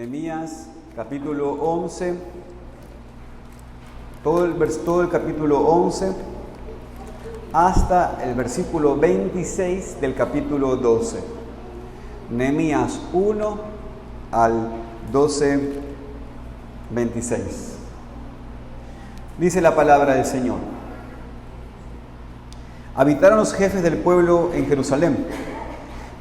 Nehemías capítulo 11, todo el capítulo 11 hasta el versículo 26 del capítulo 12. Nehemías 1 al 12, 26. Dice la palabra del Señor: habitaron los jefes del pueblo en Jerusalén,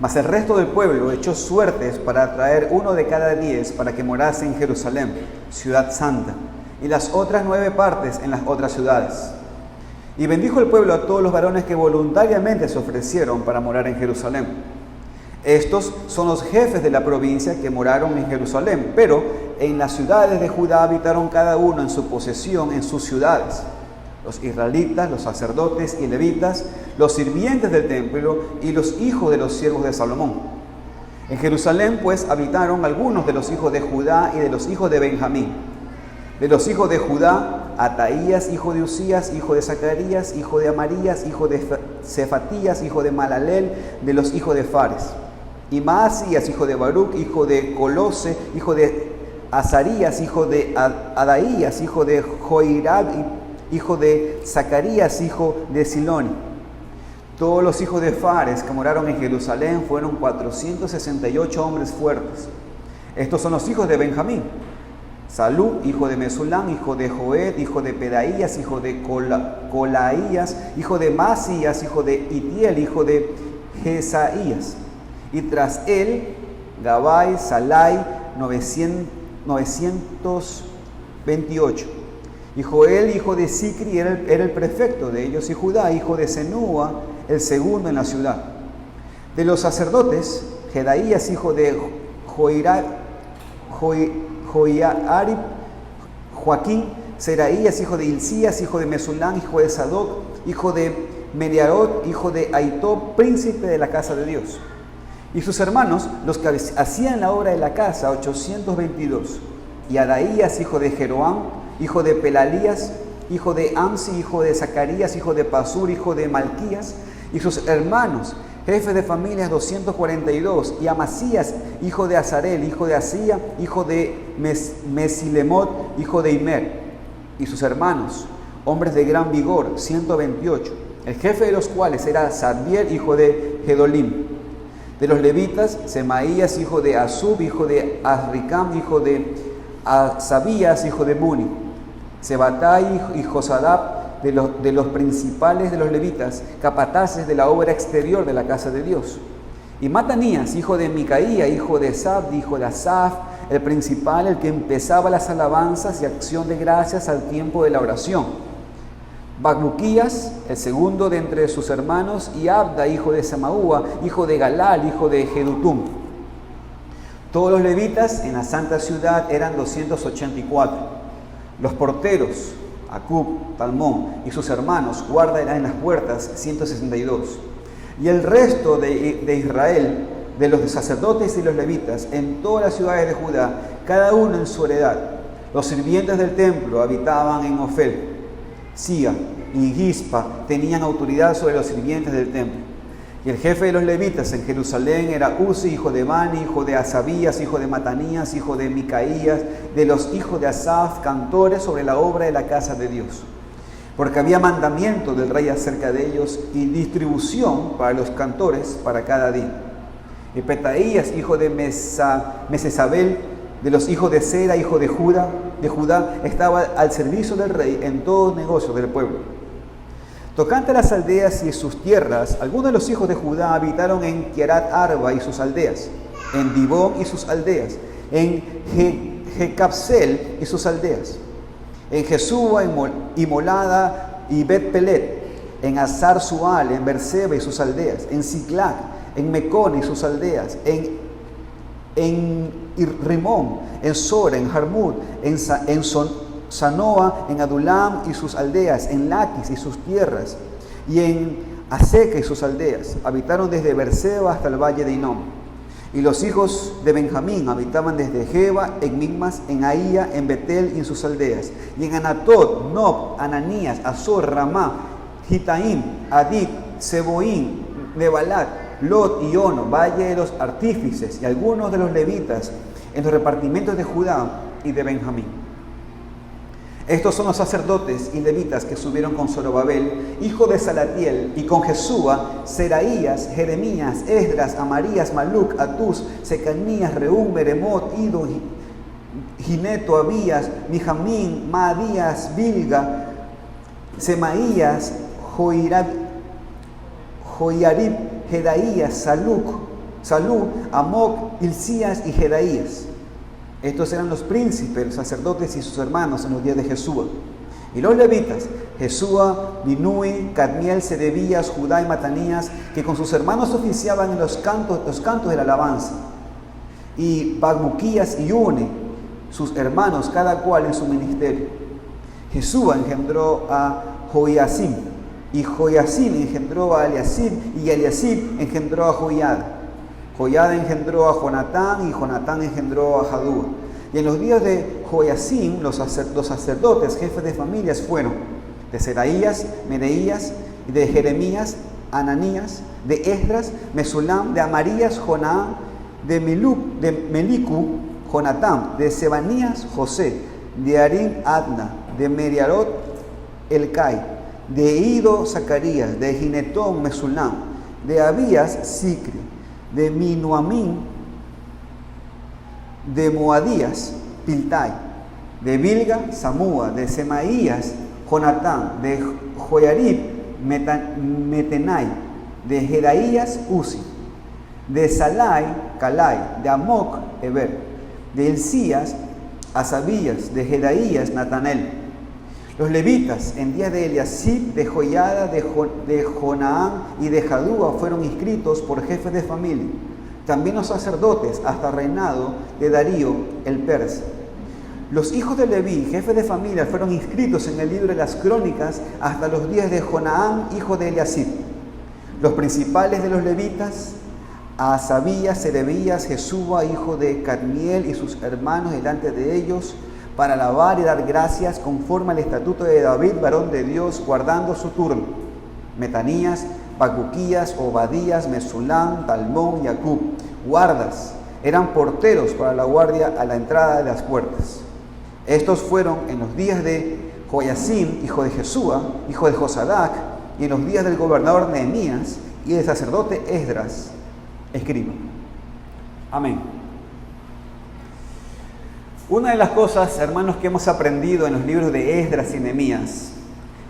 mas el resto del pueblo echó suertes para traer 1 de cada 10 para que morase en Jerusalén, ciudad santa, y las otras 9 partes en las otras ciudades. Y bendijo el pueblo a todos los varones que voluntariamente se ofrecieron para morar en Jerusalén. Estos son los jefes de la provincia que moraron en Jerusalén, pero en las ciudades de Judá habitaron cada uno en su posesión en sus ciudades: los israelitas, los sacerdotes y levitas, los sirvientes del templo y los hijos de los siervos de Salomón. En Jerusalén, pues, habitaron algunos de los hijos de Judá y de los hijos de Benjamín. De los hijos de Judá, Ataías, hijo de Usías, hijo de Zacarías, hijo de Amarías, hijo de Cefatías, hijo de Malaleel, de los hijos de Fares. Y Maasías, hijo de Baruch, hijo de Colose, hijo de Azarías, hijo de Adaías, hijo de Joirab, hijo de Zacarías, hijo de Siloni. Todos los hijos de Fares que moraron en Jerusalén fueron 468 hombres fuertes. Estos son los hijos de Benjamín: Salú, hijo de Mesulán, hijo de Joed, hijo de Pedaías, hijo de Colaías, hijo de Masías, hijo de Itiel, hijo de Jesaías. Y tras él, Gabai, Salai, 928. Y Joel, hijo de Sicri, era el prefecto de ellos, y Judá, hijo de Senúa, el segundo en la ciudad. De los sacerdotes, Jedaías, hijo de Joiarib, Joaquín, Seraías, hijo de Hilcías, hijo de Mesulán, hijo de Sadoc, hijo de Mediarot, hijo de Aitob, príncipe de la casa de Dios. Y sus hermanos, los que hacían la obra de la casa, 822. Y Adaías, hijo de Jeroam, hijo de Pelalías, hijo de Amsi, hijo de Zacarías, hijo de Pasur, hijo de Malquías, y sus hermanos, jefes de familias, 242, y Amasías, hijo de Azarel, hijo de Asía, hijo de Mesilemot, hijo de Imer, y sus hermanos, hombres de gran vigor, 128, el jefe de los cuales era Sadbiel, hijo de Gedolim. De los levitas, Semaías, hijo de Asub, hijo de Azricam, hijo de Asabías, hijo de Buni. Sebatai y Josadab, de los principales de los levitas, capataces de la obra exterior de la casa de Dios. Y Matanías, hijo de Micaía, hijo de Zabdi, hijo de Asaf, el principal, el que empezaba las alabanzas y acción de gracias al tiempo de la oración. Bacbuquías, el segundo de entre sus hermanos, y Abda, hijo de Samaúa, hijo de Galal, hijo de Jedutum. Todos los levitas en la santa ciudad eran 284. Los porteros, Acub, Talmón y sus hermanos, guarda en las puertas, 162. Y el resto de Israel, de los sacerdotes y los levitas, en todas las ciudades de Judá, cada uno en su heredad. Los sirvientes del templo habitaban en Ofel, Sia y Gispa, tenían autoridad sobre los sirvientes del templo. Y el jefe de los levitas en Jerusalén era Uzi, hijo de Bani, hijo de Asabías, hijo de Matanías, hijo de Micaías, de los hijos de Asaf, cantores sobre la obra de la casa de Dios. Porque había mandamiento del rey acerca de ellos y distribución para los cantores para cada día. Y Petaías, hijo de Mesesabel, de los hijos de Sera, hijo de Judá, estaba al servicio del rey en todo negocio del pueblo. Tocante a las aldeas y sus tierras, algunos de los hijos de Judá habitaron en Kiarat Arba y sus aldeas, en Dibón y sus aldeas, en Jecabsel y sus aldeas, en Jesúa y Molada y Bet-Pelet, en Azar Sual, en Berseba y sus aldeas, en Siclac, en Mecón y sus aldeas, en Rimón, en Sora, en Jarmut, en Sanoa, en Adulam y sus aldeas, en Laquis y sus tierras, y en Aseca y sus aldeas. Habitaron desde Berseba hasta el valle de Hinnom. Y los hijos de Benjamín habitaban desde Geba, en Migmas, en Aía, en Betel y en sus aldeas. Y en Anatot, Nob, Ananías, Azor, Ramá, Gitaim, Adid, Seboín, Nebalat, Lot y Ono, valle de los artífices, y algunos de los levitas, en los repartimientos de Judá y de Benjamín. Estos son los sacerdotes y levitas que subieron con Zorobabel, hijo de Salatiel, y con Jesúa, Seraías, Jeremías, Esdras, Amarías, Maluc, Atús, Secanías, Reúm, Meremot, Ido, Gineto, Abías, Mijamín, Maadías, Bilga, Semaías, Joiarib, Jedaías, Salú, Amoc, Hilcías y Jedaías. Estos eran los príncipes, los sacerdotes y sus hermanos en los días de Jesúa. Y los levitas, Jesúa, Binui, Cadmiel, Sedebías, Judá y Matanías, que con sus hermanos oficiaban en los cantos de la alabanza. Y Bagbuquías y Une, sus hermanos, cada cual en su ministerio. Jesúa engendró a Joiacim, y Joiacim engendró a Eliasib, y Eliasib engendró a Joiada. Joiada engendró a Jonatán, y Jonatán engendró a Jadúa. Y en los días de Joiacim, los sacerdotes, jefes de familias, fueron de Seraías, Mereías, de Jeremías, Ananías, de Esdras, Mesulam, de Amarías, Jonaán, de Melicu, Jonatán, de Sebanías, José, de Arim, Adna, de Meriarot, Elcai, de Ido, Zacarías, de Ginetón, Mesulam, de Abías, Sicri, de Minuamín, de Moadías, Piltai, de Bilga, Samúa, de Semaías, Jonatán, de Joiarib, Metenai, de Jedaías, Uzi, de Salai, Calai, de Amoc, Eber, de Hilcías, Asabías, de Jedaías, Natanel. Los levitas, en días de Eliasib, de Joiada, de Jonaán y de Jadúa, fueron inscritos por jefes de familia. También los sacerdotes, hasta el reinado de Darío el persa. Los hijos de Leví, jefes de familia, fueron inscritos en el libro de las crónicas hasta los días de Jonaán, hijo de Eliasib. Los principales de los levitas, Asabías, Serebías, Jesúa, hijo de Cadmiel, y sus hermanos delante de ellos, para alabar y dar gracias conforme al estatuto de David, varón de Dios, guardando su turno. Metanías, Bagbuquías, Obadías, Mesulam, Talmón y Acub, guardas, eran porteros para la guardia a la entrada de las puertas. Estos fueron en los días de Joiacim, hijo de Jesúa, hijo de Josadac, y en los días del gobernador Nehemías y del sacerdote Esdras, escriba. Amén. Una de las cosas, hermanos, que hemos aprendido en los libros de Esdras y Nehemías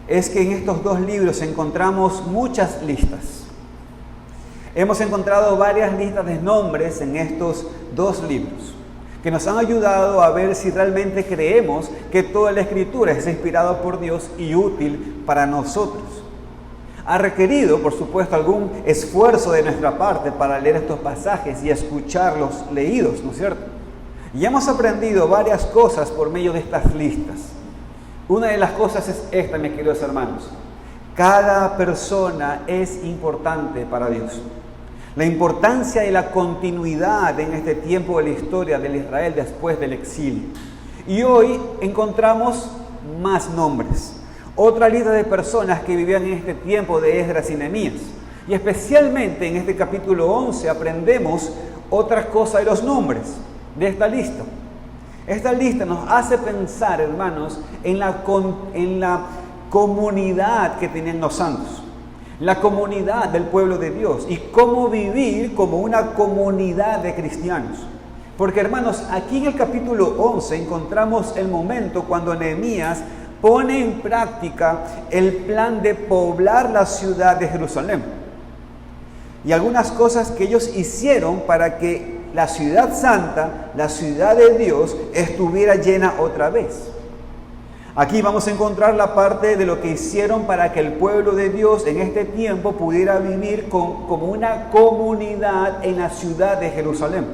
es que en estos dos libros encontramos muchas listas. Hemos encontrado varias listas de nombres en estos dos libros que nos han ayudado a ver si realmente creemos que toda la Escritura es inspirada por Dios y útil para nosotros. Ha requerido, por supuesto, algún esfuerzo de nuestra parte para leer estos pasajes y escucharlos leídos, ¿no es cierto? Y hemos aprendido varias cosas por medio de estas listas. Una de las cosas es esta, mis queridos hermanos. Cada persona es importante para Dios. La importancia de la continuidad en este tiempo de la historia del Israel después del exilio. Y hoy encontramos más nombres. Otra lista de personas que vivían en este tiempo de Esdras y Nehemías. Y especialmente en este capítulo 11 aprendemos otra cosa de los nombres de esta lista. Esta lista nos hace pensar, hermanos, en la comunidad que tenían los santos, la comunidad del pueblo de Dios y cómo vivir como una comunidad de cristianos. Porque, hermanos, aquí en el capítulo 11 encontramos el momento cuando Nehemías pone en práctica el plan de poblar la ciudad de Jerusalén y algunas cosas que ellos hicieron para que la ciudad santa, la ciudad de Dios, estuviera llena otra vez. Aquí vamos a encontrar la parte de lo que hicieron para que el pueblo de Dios en este tiempo pudiera vivir como una comunidad en la ciudad de Jerusalén.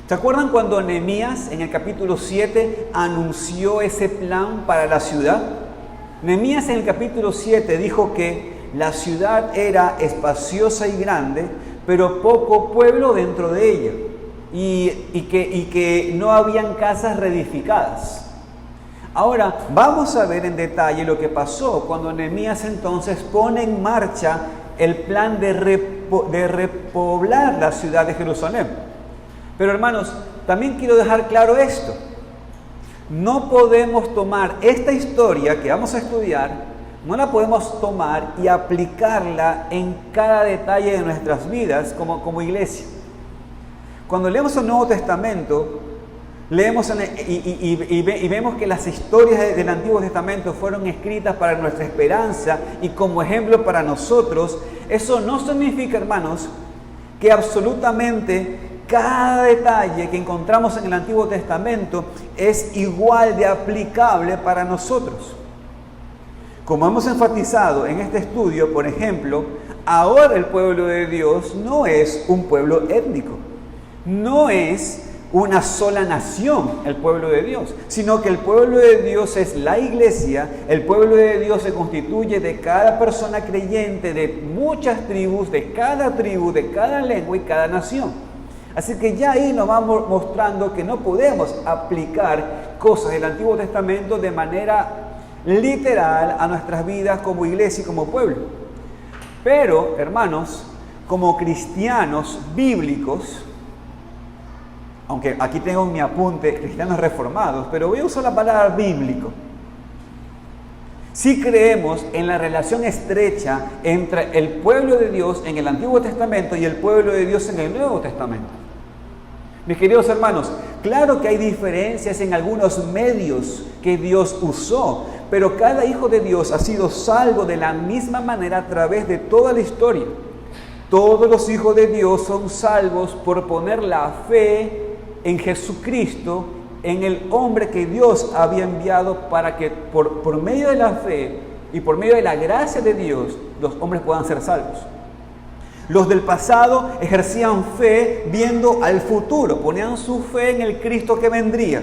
¿Se acuerdan cuando Nehemías en el capítulo 7 anunció ese plan para la ciudad? Nehemías en el capítulo 7 dijo que la ciudad era espaciosa y grande, pero poco pueblo dentro de ella, y que no habían casas reedificadas. Ahora, vamos a ver en detalle lo que pasó cuando Nehemías entonces pone en marcha el plan de repoblar la ciudad de Jerusalén. Pero, hermanos, también quiero dejar claro esto. No podemos tomar esta historia que vamos a estudiar, no la podemos tomar y aplicarla en cada detalle de nuestras vidas como iglesia. Cuando leemos el Nuevo Testamento, leemos y vemos que las historias del Antiguo Testamento fueron escritas para nuestra esperanza y como ejemplo para nosotros. Eso no significa, hermanos, que absolutamente cada detalle que encontramos en el Antiguo Testamento es igual de aplicable para nosotros. Como hemos enfatizado en este estudio, por ejemplo, ahora el pueblo de Dios no es un pueblo étnico, no es una sola nación el pueblo de Dios, sino que el pueblo de Dios es la iglesia. El pueblo de Dios se constituye de cada persona creyente, de muchas tribus, de cada lengua y cada nación. Así que ya ahí nos vamos mostrando que no podemos aplicar cosas del Antiguo Testamento de manera literal a nuestras vidas como iglesia y como pueblo. Pero, hermanos, como cristianos bíblicos, aunque aquí tengo en mi apunte cristianos reformados, pero voy a usar la palabra bíblico. Sí creemos en la relación estrecha entre el pueblo de Dios en el Antiguo Testamento y el pueblo de Dios en el Nuevo Testamento. Mis queridos hermanos, claro que hay diferencias en algunos medios que Dios usó, pero cada hijo de Dios ha sido salvo de la misma manera a través de toda la historia. Todos los hijos de Dios son salvos por poner la fe en Jesucristo, en el hombre que Dios había enviado para que por medio de la fe y por medio de la gracia de Dios, los hombres puedan ser salvos. Los del pasado ejercían fe viendo al futuro, ponían su fe en el Cristo que vendría.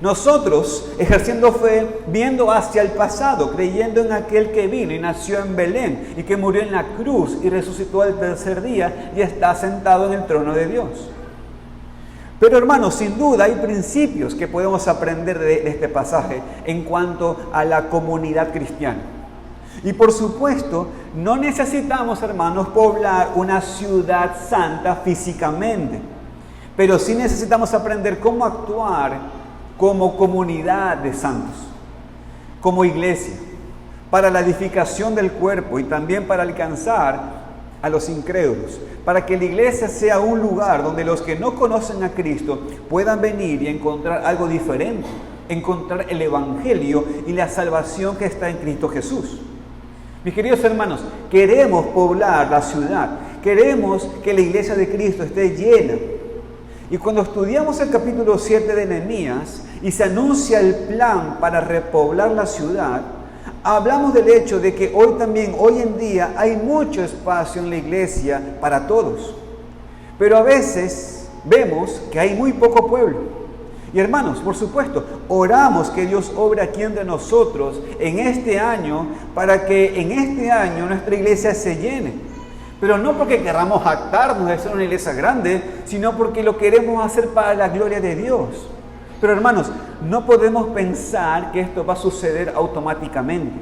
Nosotros, ejerciendo fe, viendo hacia el pasado, creyendo en aquel que vino y nació en Belén y que murió en la cruz y resucitó al tercer día y está sentado en el trono de Dios. Pero hermanos, sin duda hay principios que podemos aprender de este pasaje en cuanto a la comunidad cristiana. Y por supuesto, no necesitamos, hermanos, poblar una ciudad santa físicamente, pero sí necesitamos aprender cómo actuar como comunidad de santos, como iglesia, para la edificación del cuerpo y también para alcanzar a los incrédulos, para que la iglesia sea un lugar donde los que no conocen a Cristo puedan venir y encontrar algo diferente, encontrar el evangelio y la salvación que está en Cristo Jesús. Mis queridos hermanos, queremos poblar la ciudad, queremos que la iglesia de Cristo esté llena. Y cuando estudiamos el capítulo 7 de Nehemías y se anuncia el plan para repoblar la ciudad, hablamos del hecho de que hoy en día, hay mucho espacio en la iglesia para todos. Pero a veces vemos que hay muy poco pueblo. Y hermanos, por supuesto, oramos que Dios obre aquí entre nosotros en este año para que en este año nuestra iglesia se llene. Pero no porque queramos jactarnos de ser una iglesia grande, sino porque lo queremos hacer para la gloria de Dios. Pero hermanos, no podemos pensar que esto va a suceder automáticamente.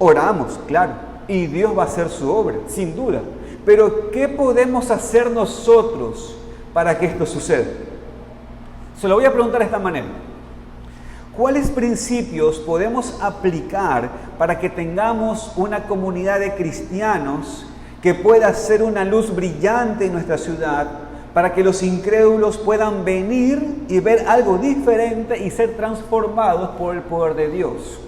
Oramos, claro, y Dios va a hacer su obra, sin duda. Pero ¿qué podemos hacer nosotros para que esto suceda? Se lo voy a preguntar de esta manera. ¿Cuáles principios podemos aplicar para que tengamos una comunidad de cristianos que pueda ser una luz brillante en nuestra ciudad, para que los incrédulos puedan venir y ver algo diferente y ser transformados por el poder de Dios?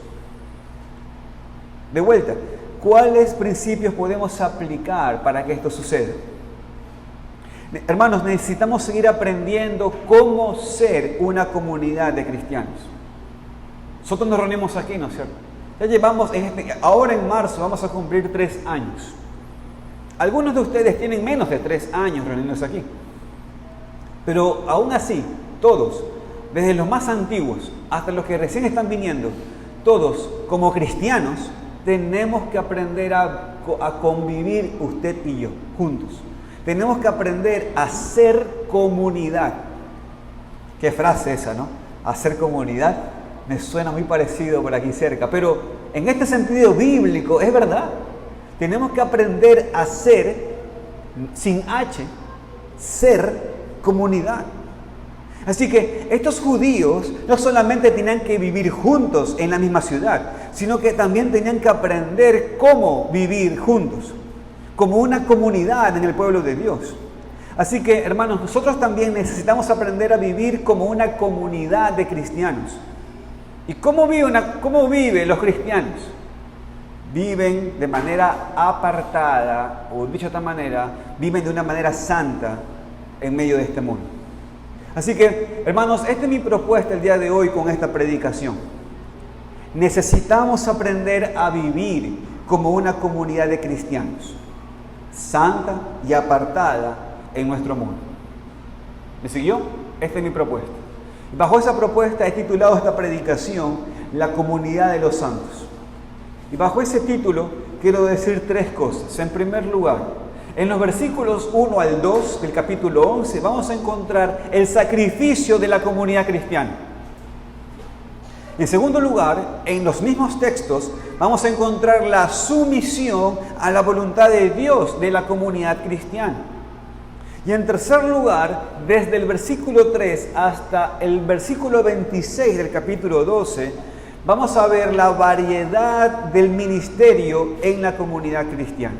De vuelta, ¿cuáles principios podemos aplicar para que esto suceda? Hermanos, necesitamos seguir aprendiendo cómo ser una comunidad de cristianos. Nosotros nos reunimos aquí, ¿no es cierto? Ya llevamos, ahora en marzo vamos a cumplir 3 años. Algunos de ustedes tienen menos de 3 años reunidos aquí. Pero aún así, todos, desde los más antiguos hasta los que recién están viniendo, todos como cristianos tenemos que aprender a convivir usted y yo juntos. Tenemos que aprender a ser comunidad. Qué frase esa, ¿no? Hacer comunidad. Me suena muy parecido por aquí cerca, pero en este sentido bíblico es verdad. Tenemos que aprender a ser, sin H, ser comunidad. Así que estos judíos no solamente tenían que vivir juntos en la misma ciudad, sino que también tenían que aprender cómo vivir juntos, como una comunidad en el pueblo de Dios. Así que, hermanos, nosotros también necesitamos aprender a vivir como una comunidad de cristianos. ¿Y cómo viven los cristianos? Viven de manera apartada, o dicho de otra manera, viven de una manera santa en medio de este mundo. Así que, hermanos, esta es mi propuesta el día de hoy con esta predicación. Necesitamos aprender a vivir como una comunidad de cristianos, santa y apartada en nuestro mundo. ¿Me siguió? Esta es mi propuesta. Bajo esa propuesta he titulado esta predicación La comunidad de los santos. Y bajo ese título quiero decir tres cosas. En primer lugar, en los versículos 1 al 2 del capítulo 11 vamos a encontrar el sacrificio de la comunidad cristiana. En segundo lugar, en los mismos textos vamos a encontrar la sumisión a la voluntad de Dios de la comunidad cristiana. Y en tercer lugar, desde el versículo 3 hasta el versículo 26 del capítulo 12, vamos a ver la variedad del ministerio en la comunidad cristiana.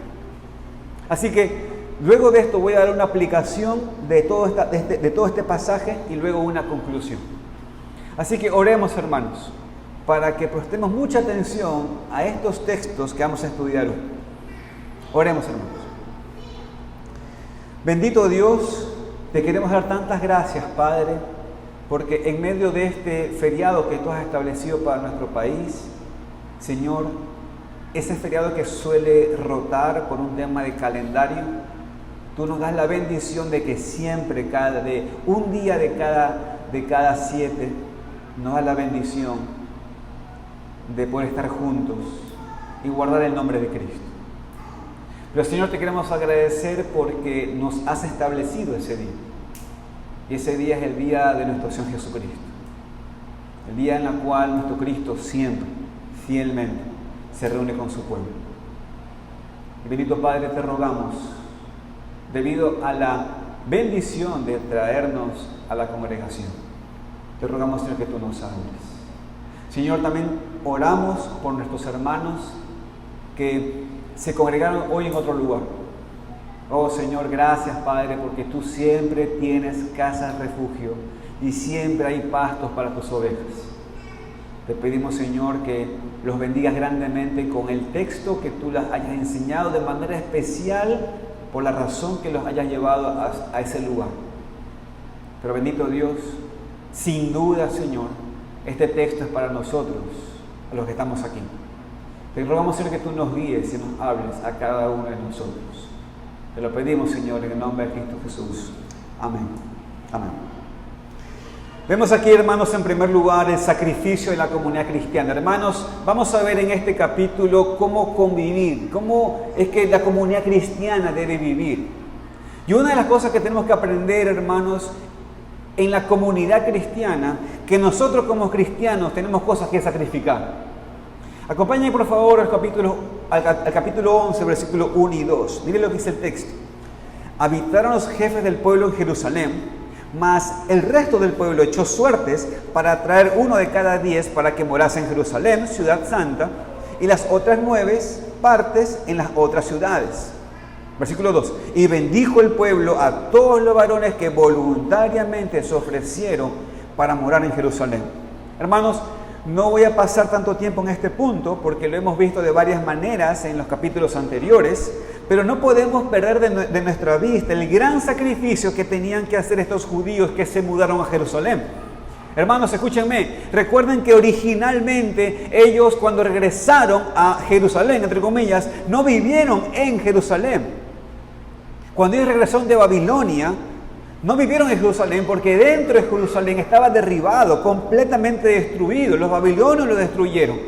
Así que luego de esto voy a dar una aplicación de todo este pasaje y luego una conclusión. Así que oremos, hermanos, para que prestemos mucha atención a estos textos que vamos a estudiar hoy. Oremos, hermanos. Bendito Dios, te queremos dar tantas gracias, Padre, porque en medio de este feriado que tú has establecido para nuestro país, Señor, ese feriado que suele rotar por un tema de calendario, tú nos das la bendición de que siempre, un día de cada 7, nos das la bendición de poder estar juntos y guardar el nombre de Cristo. Pero Señor, te queremos agradecer porque nos has establecido ese día. Y ese día es el día de nuestro Señor Jesucristo. El día en el cual nuestro Cristo siempre, fielmente, se reúne con su pueblo. Y bendito Padre, te rogamos, debido a la bendición de traernos a la congregación, te rogamos, Señor, que tú nos hables. Señor, también oramos por nuestros hermanos que se congregaron hoy en otro lugar. Oh Señor, gracias Padre, porque tú siempre tienes casas refugio y siempre hay pastos para tus ovejas. Te pedimos, Señor, que los bendigas grandemente con el texto que tú las hayas enseñado de manera especial por la razón que los hayas llevado a ese lugar. Pero bendito Dios, sin duda, Señor, este texto es para nosotros, a los que estamos aquí. Te rogamos, Señor, que tú nos guíes y nos hables a cada uno de nosotros. Te lo pedimos, Señor, en el nombre de Cristo Jesús. Amén. Amén. Vemos aquí, hermanos, en primer lugar, el sacrificio de la comunidad cristiana. Hermanos, vamos a ver en este capítulo cómo convivir, cómo es que la comunidad cristiana debe vivir. Y una de las cosas que tenemos que aprender, hermanos, en la comunidad cristiana, que nosotros como cristianos tenemos cosas que sacrificar. Acompáñenme por favor al capítulo 11, versículo 1 y 2. Miren lo que dice el texto. Habitaron los jefes del pueblo en Jerusalén, mas el resto del pueblo echó suertes para traer 1 de cada 10 para que morase en Jerusalén, ciudad santa, y las otras 9 partes en las otras ciudades. Versículo 2. Y bendijo el pueblo a todos los varones que voluntariamente se ofrecieron para morar en Jerusalén. Hermanos, no voy a pasar tanto tiempo en este punto porque lo hemos visto de varias maneras en los capítulos anteriores, pero no podemos perder de nuestra vista el gran sacrificio que tenían que hacer estos judíos que se mudaron a Jerusalén. Hermanos, escúchenme, recuerden que originalmente ellos cuando regresaron a Jerusalén, entre comillas, no vivieron en Jerusalén. Cuando ellos regresaron de Babilonia, no vivieron en Jerusalén porque dentro de Jerusalén estaba derribado, completamente destruido. Los babilonios lo destruyeron.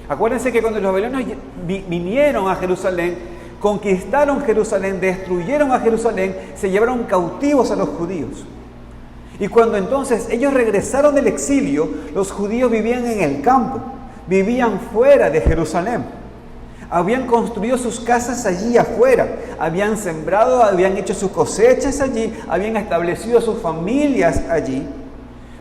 Acuérdense que cuando los babilonios vinieron a Jerusalén, conquistaron Jerusalén, destruyeron a Jerusalén, se llevaron cautivos a los judíos. Y cuando entonces ellos regresaron del exilio, los judíos vivían en el campo, vivían fuera de Jerusalén. Habían construido sus casas allí afuera, habían sembrado, habían hecho sus cosechas allí, habían establecido sus familias allí.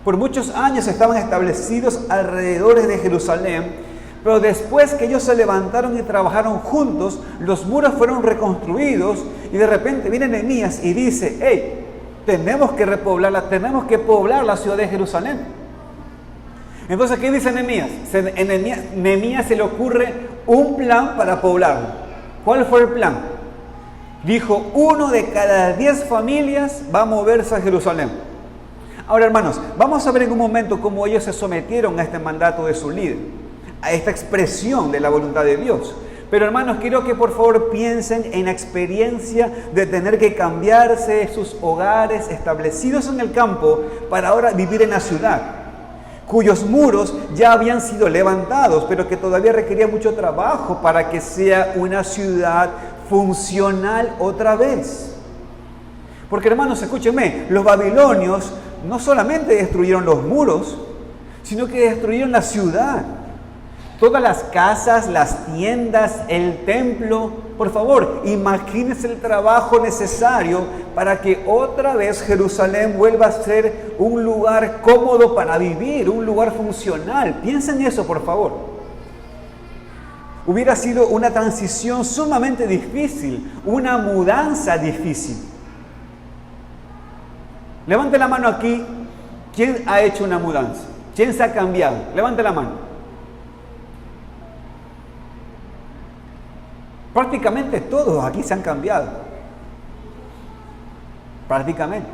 Por muchos años estaban establecidos alrededor de Jerusalén, pero después que ellos se levantaron y trabajaron juntos, los muros fueron reconstruidos y de repente viene Nehemías y dice, hey, tenemos que repoblarla, tenemos que poblar la ciudad de Jerusalén. Entonces, ¿qué dice Nehemías? Nehemías se le ocurre un plan para poblarlo. ¿Cuál fue el plan? Dijo, 1 de cada 10 familias va a moverse a Jerusalén. Ahora, hermanos, vamos a ver en un momento cómo ellos se sometieron a este mandato de su líder, a esta expresión de la voluntad de Dios. Pero, hermanos, quiero que por favor piensen en la experiencia de tener que cambiarse sus hogares establecidos en el campo para ahora vivir en la ciudad, cuyos muros ya habían sido levantados, pero que todavía requería mucho trabajo para que sea una ciudad funcional otra vez. Porque, hermanos, escúchenme, los babilonios no solamente destruyeron los muros, sino que destruyeron la ciudad. Todas las casas, las tiendas, el templo. Por favor, imagínense el trabajo necesario para que otra vez Jerusalén vuelva a ser un lugar cómodo para vivir, un lugar funcional. Piensen en eso, por favor. Hubiera sido una transición sumamente difícil, una mudanza difícil. Levante la mano aquí. ¿Quién ha hecho una mudanza? ¿Quién se ha cambiado? Levante la mano. Prácticamente todos aquí se han cambiado. Prácticamente.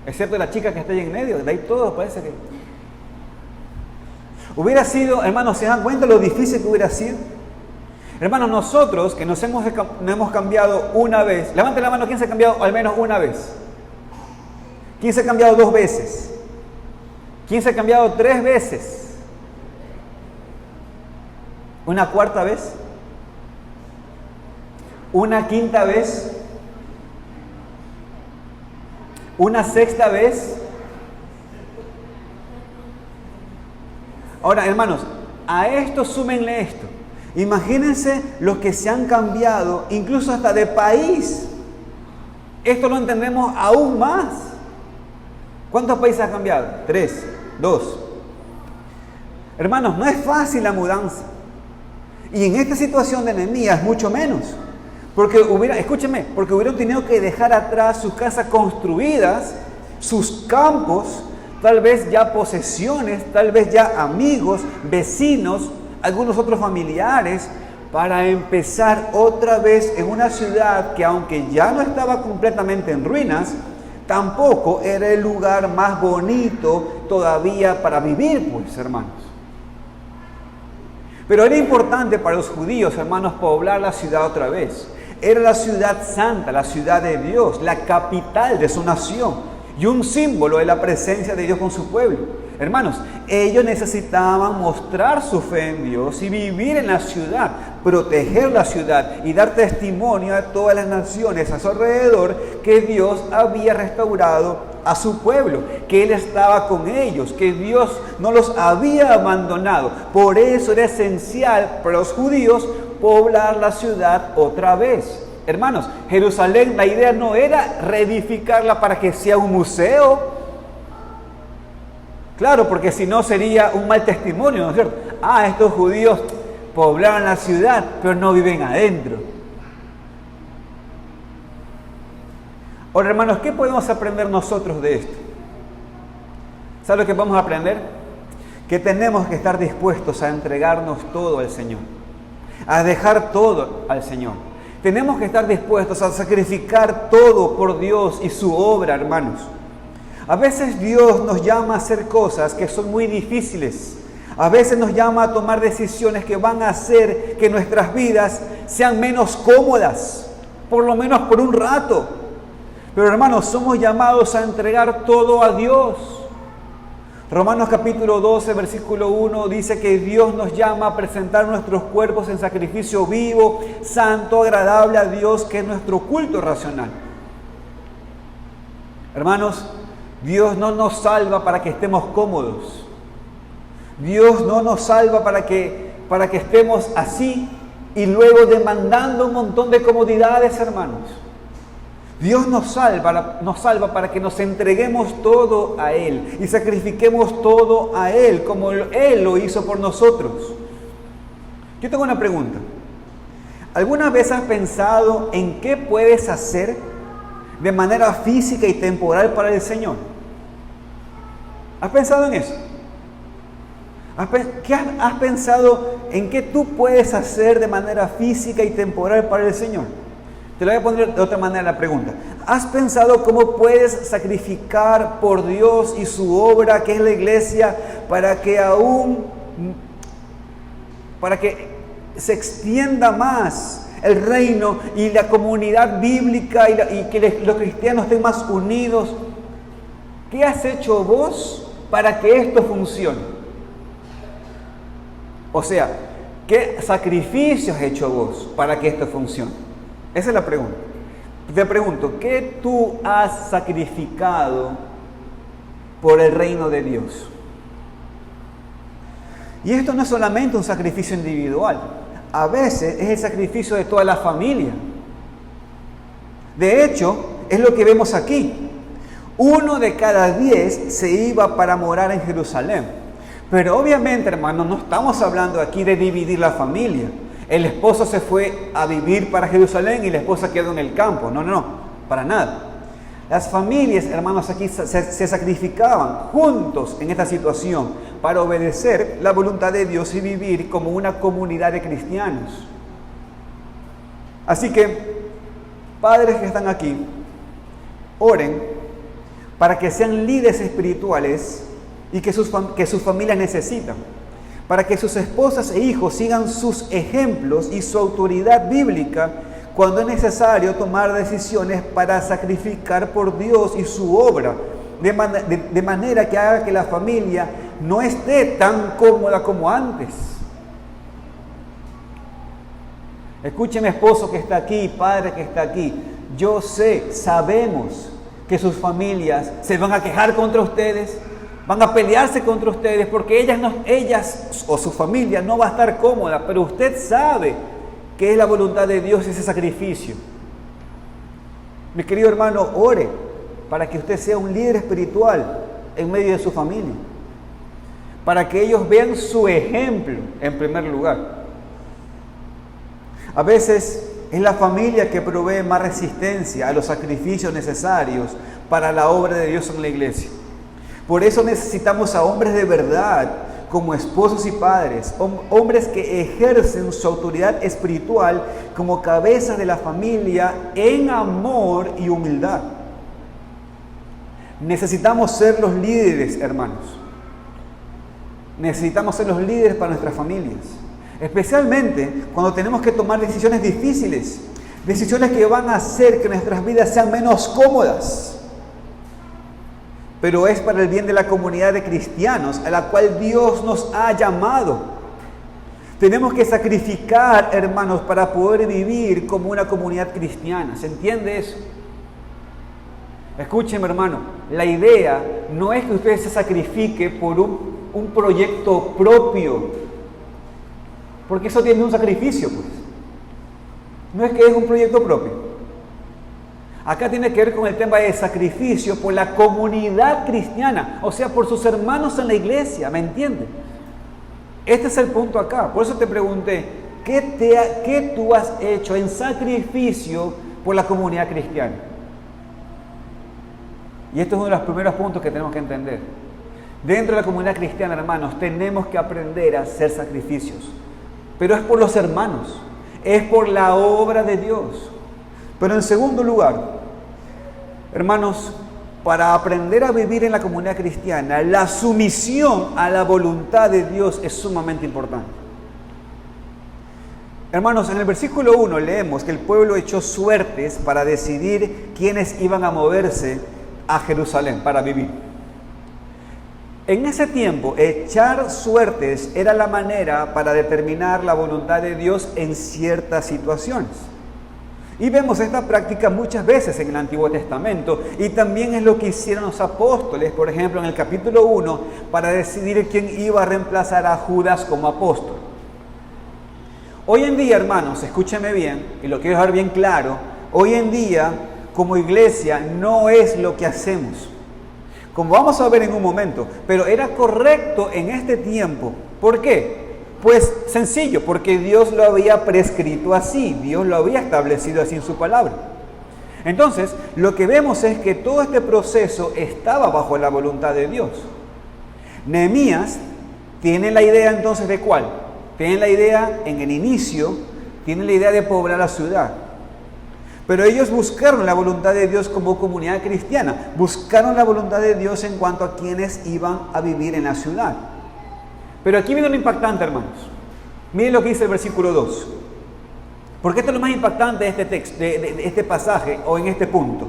Excepto la chica que está ahí en medio. De ahí todos parece que... Hubiera sido, hermanos, ¿se dan cuenta lo difícil que hubiera sido? Hermanos, nosotros que nos hemos cambiado una vez. Levante la mano, ¿quién se ha cambiado al menos una vez? ¿Quién se ha cambiado 2 veces? ¿Quién se ha cambiado 3 veces? ¿Una 4ª vez? ¿Una 5ª vez? ¿Una 6ª vez? Ahora, hermanos, a esto súmenle esto. Imagínense los que se han cambiado, incluso hasta de país. Esto lo entendemos aún más. ¿Cuántos países han cambiado? 3, 2. Hermanos, no es fácil la mudanza. Y en esta situación de Nehemías, mucho menos. Porque hubieran tenido que dejar atrás sus casas construidas, sus campos, tal vez ya posesiones, tal vez ya amigos, vecinos, algunos otros familiares, para empezar otra vez en una ciudad que, aunque ya no estaba completamente en ruinas, tampoco era el lugar más bonito todavía para vivir, pues, hermanos. Pero era importante para los judíos, hermanos, poblar la ciudad otra vez. Era la ciudad santa, la ciudad de Dios, la capital de su nación y un símbolo de la presencia de Dios con su pueblo. Hermanos, ellos necesitaban mostrar su fe en Dios y vivir en la ciudad, proteger la ciudad y dar testimonio a todas las naciones a su alrededor que Dios había restaurado a su pueblo, que Él estaba con ellos, que Dios no los había abandonado. Por eso era esencial para los judíos poblar la ciudad otra vez. Hermanos, Jerusalén, la idea no era reedificarla para que sea un museo. Claro, porque si no sería un mal testimonio, ¿no es cierto? Estos judíos poblaron la ciudad, pero no viven adentro. Ahora, hermanos, ¿qué podemos aprender nosotros de esto? ¿Saben lo que vamos a aprender? Que tenemos que estar dispuestos a entregarnos todo al Señor, a dejar todo al Señor. Tenemos que estar dispuestos a sacrificar todo por Dios y su obra, hermanos. A veces Dios nos llama a hacer cosas que son muy difíciles. A veces nos llama a tomar decisiones que van a hacer que nuestras vidas sean menos cómodas, por lo menos por un rato. Pero, hermanos, somos llamados a entregar todo a Dios. Romanos capítulo 12, versículo 1 dice que Dios nos llama a presentar nuestros cuerpos en sacrificio vivo, santo, agradable a Dios, que es nuestro culto racional. Hermanos, Dios no nos salva para que estemos cómodos. Dios no nos salva para que estemos así y luego demandando un montón de comodidades, hermanos. Dios nos salva para que nos entreguemos todo a Él y sacrifiquemos todo a Él, como Él lo hizo por nosotros. Yo tengo una pregunta. ¿Alguna vez has pensado en qué puedes hacer de manera física y temporal para el Señor? ¿Has pensado en eso? ¿Has pensado en qué tú puedes hacer de manera física y temporal para el Señor? Te lo voy a poner de otra manera la pregunta. ¿Has pensado cómo puedes sacrificar por Dios y su obra, que es la iglesia, para que se extienda más el reino y la comunidad bíblica y que los cristianos estén más unidos? ¿Qué has hecho vos para que esto funcione? O sea, ¿qué sacrificios has hecho vos para que esto funcione? Esa es la pregunta. Te pregunto, ¿qué tú has sacrificado por el reino de Dios? Y esto no es solamente un sacrificio individual. A veces es el sacrificio de toda la familia. De hecho, es lo que vemos aquí. 1 de cada 10 se iba para morar en Jerusalén. Pero obviamente, hermanos, no estamos hablando aquí de dividir la familia. El esposo se fue a vivir para Jerusalén y la esposa quedó en el campo. No, para nada. Las familias, hermanos, aquí se sacrificaban juntos en esta situación para obedecer la voluntad de Dios y vivir como una comunidad de cristianos. Así que, padres que están aquí, oren para que sean líderes espirituales y que sus familias necesitan, para que sus esposas e hijos sigan sus ejemplos y su autoridad bíblica cuando es necesario tomar decisiones para sacrificar por Dios y su obra, de manera que haga que la familia no esté tan cómoda como antes. Escúcheme, esposo que está aquí, padre que está aquí, sabemos que sus familias se van a quejar contra ustedes, van a pelearse contra ustedes porque ellas o su familia no va a estar cómoda, pero usted sabe que es la voluntad de Dios ese sacrificio. Mi querido hermano, ore para que usted sea un líder espiritual en medio de su familia, para que ellos vean su ejemplo en primer lugar. A veces es la familia que provee más resistencia a los sacrificios necesarios para la obra de Dios en la iglesia. Por eso necesitamos a hombres de verdad, como esposos y padres, hombres que ejercen su autoridad espiritual como cabezas de la familia en amor y humildad. Necesitamos ser los líderes, hermanos. Necesitamos ser los líderes para nuestras familias, especialmente cuando tenemos que tomar decisiones difíciles, decisiones que van a hacer que nuestras vidas sean menos cómodas. Pero es para el bien de la comunidad de cristianos a la cual Dios nos ha llamado. Tenemos que sacrificar, hermanos, para poder vivir como una comunidad cristiana. ¿Se entiende eso? Escúcheme, hermano, la idea no es que usted se sacrifique por un proyecto propio, porque eso tiene un sacrificio, pues. No es que es un proyecto propio. Acá tiene que ver con el tema de sacrificio por la comunidad cristiana, o sea, por sus hermanos en la iglesia, ¿me entiendes? Este es el punto acá. Por eso te pregunté, ¿qué tú has hecho en sacrificio por la comunidad cristiana? Y esto es uno de los primeros puntos que tenemos que entender. Dentro de la comunidad cristiana, hermanos, tenemos que aprender a hacer sacrificios. Pero es por los hermanos, es por la obra de Dios. Pero en segundo lugar, hermanos, para aprender a vivir en la comunidad cristiana, la sumisión a la voluntad de Dios es sumamente importante. Hermanos, en el versículo 1 leemos que el pueblo echó suertes para decidir quiénes iban a moverse a Jerusalén para vivir. En ese tiempo, echar suertes era la manera para determinar la voluntad de Dios en ciertas situaciones. Y vemos esta práctica muchas veces en el Antiguo Testamento, y también es lo que hicieron los apóstoles, por ejemplo, en el capítulo 1, para decidir quién iba a reemplazar a Judas como apóstol. Hoy en día, hermanos, escúcheme bien, y lo quiero dejar bien claro, hoy en día como iglesia no es lo que hacemos, como vamos a ver en un momento, pero era correcto en este tiempo. ¿Por qué? Pues sencillo, porque Dios lo había prescrito así, Dios lo había establecido así en su palabra. Entonces, lo que vemos es que todo este proceso estaba bajo la voluntad de Dios. Nehemías tiene la idea entonces de ¿cuál? Tiene la idea en el inicio, tiene la idea de poblar la ciudad. Pero ellos buscaron la voluntad de Dios como comunidad cristiana, buscaron la voluntad de Dios en cuanto a quienes iban a vivir en la ciudad. Pero aquí viene lo impactante, hermanos. Miren lo que dice el versículo 2. Porque esto es lo más impactante de este texto, de este pasaje o en este punto.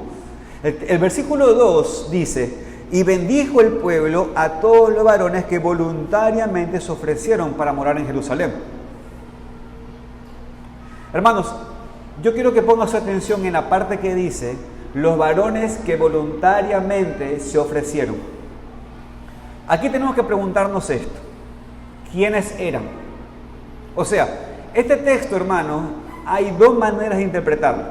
El versículo 2 dice: y bendijo el pueblo a todos los varones que voluntariamente se ofrecieron para morar en Jerusalén. Hermanos, yo quiero que pongan su atención en la parte que dice los varones que voluntariamente se ofrecieron. Aquí tenemos que preguntarnos esto: ¿quiénes eran? O sea, este texto, hermanos, hay dos maneras de interpretarlo.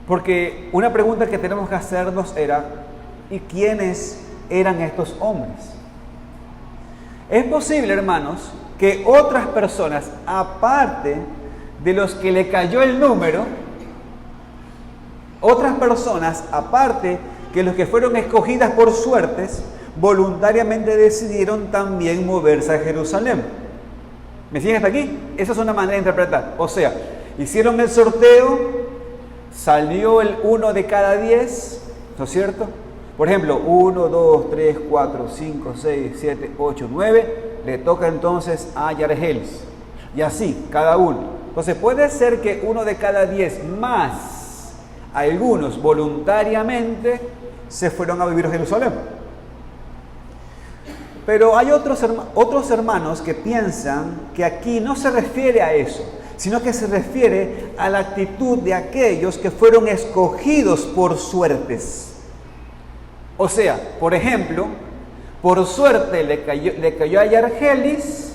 Porque una pregunta que tenemos que hacernos era: ¿y quiénes eran estos hombres? Es posible, hermanos, que otras personas, aparte de los que le cayó el número, otras personas, aparte que los que fueron escogidas por suertes, voluntariamente decidieron también moverse a Jerusalén. ¿Me siguen hasta aquí? Esa es una manera de interpretar. O sea, hicieron el sorteo, salió el 1 de cada 10, ¿no es cierto? Por ejemplo, 1, 2, 3, 4, 5, 6, 7, 8, 9, le toca entonces a Yargelis. Y así, cada uno. Entonces puede ser que 1 de cada 10 más algunos voluntariamente se fueron a vivir a Jerusalén. Pero hay otros hermanos que piensan que aquí no se refiere a eso, sino que se refiere a la actitud de aquellos que fueron escogidos por suertes. O sea, por ejemplo, por suerte le cayó a Yargelis,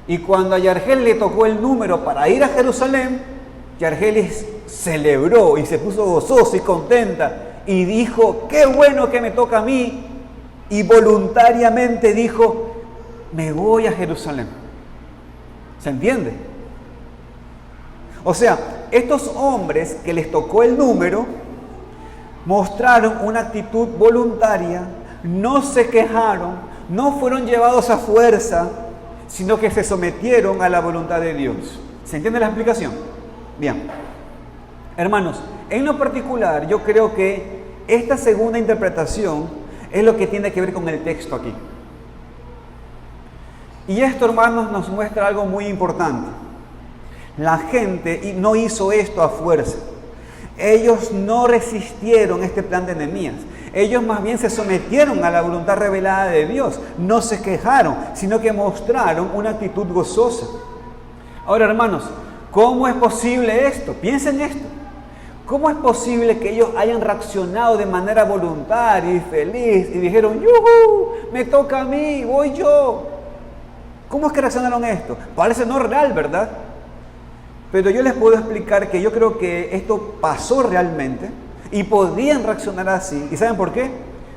y cuando a Yargelis le tocó el número para ir a Jerusalén, Yargelis celebró y se puso gozosa y contenta y dijo: qué bueno que me toca a mí, y voluntariamente dijo: me voy a Jerusalén. ¿Se entiende? O sea, estos hombres que les tocó el número mostraron una actitud voluntaria, no se quejaron, no fueron llevados a fuerza, sino que se sometieron a la voluntad de Dios. ¿Se entiende la explicación? Bien. Hermanos, en lo particular, yo creo que esta segunda interpretación es lo que tiene que ver con el texto aquí. Y esto, hermanos, nos muestra algo muy importante. La gente no hizo esto a fuerza. Ellos no resistieron este plan de Nehemías. Ellos más bien se sometieron a la voluntad revelada de Dios. No se quejaron, sino que mostraron una actitud gozosa. Ahora, hermanos, ¿cómo es posible esto? Piensen esto. ¿Cómo es posible que ellos hayan reaccionado de manera voluntaria y feliz y dijeron: ¡yujú! Me toca a mí, voy yo! ¿Cómo es que reaccionaron a esto? Parece no real, ¿verdad? Pero yo les puedo explicar que yo creo que esto pasó realmente y podían reaccionar así. ¿Y saben por qué?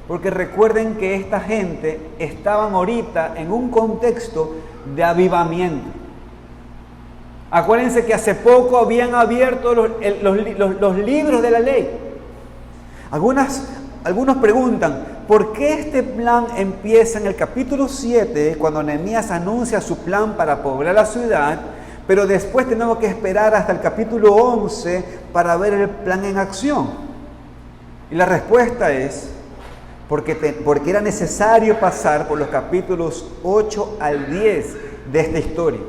Porque recuerden que esta gente estaban ahorita en un contexto de avivamiento. Acuérdense que hace poco habían abierto los libros de la ley. Algunos preguntan: ¿por qué este plan empieza en el capítulo 7, cuando Nehemías anuncia su plan para poblar la ciudad, pero después tenemos que esperar hasta el capítulo 11 para ver el plan en acción? Y la respuesta es porque era necesario pasar por los capítulos 8 al 10 de esta historia.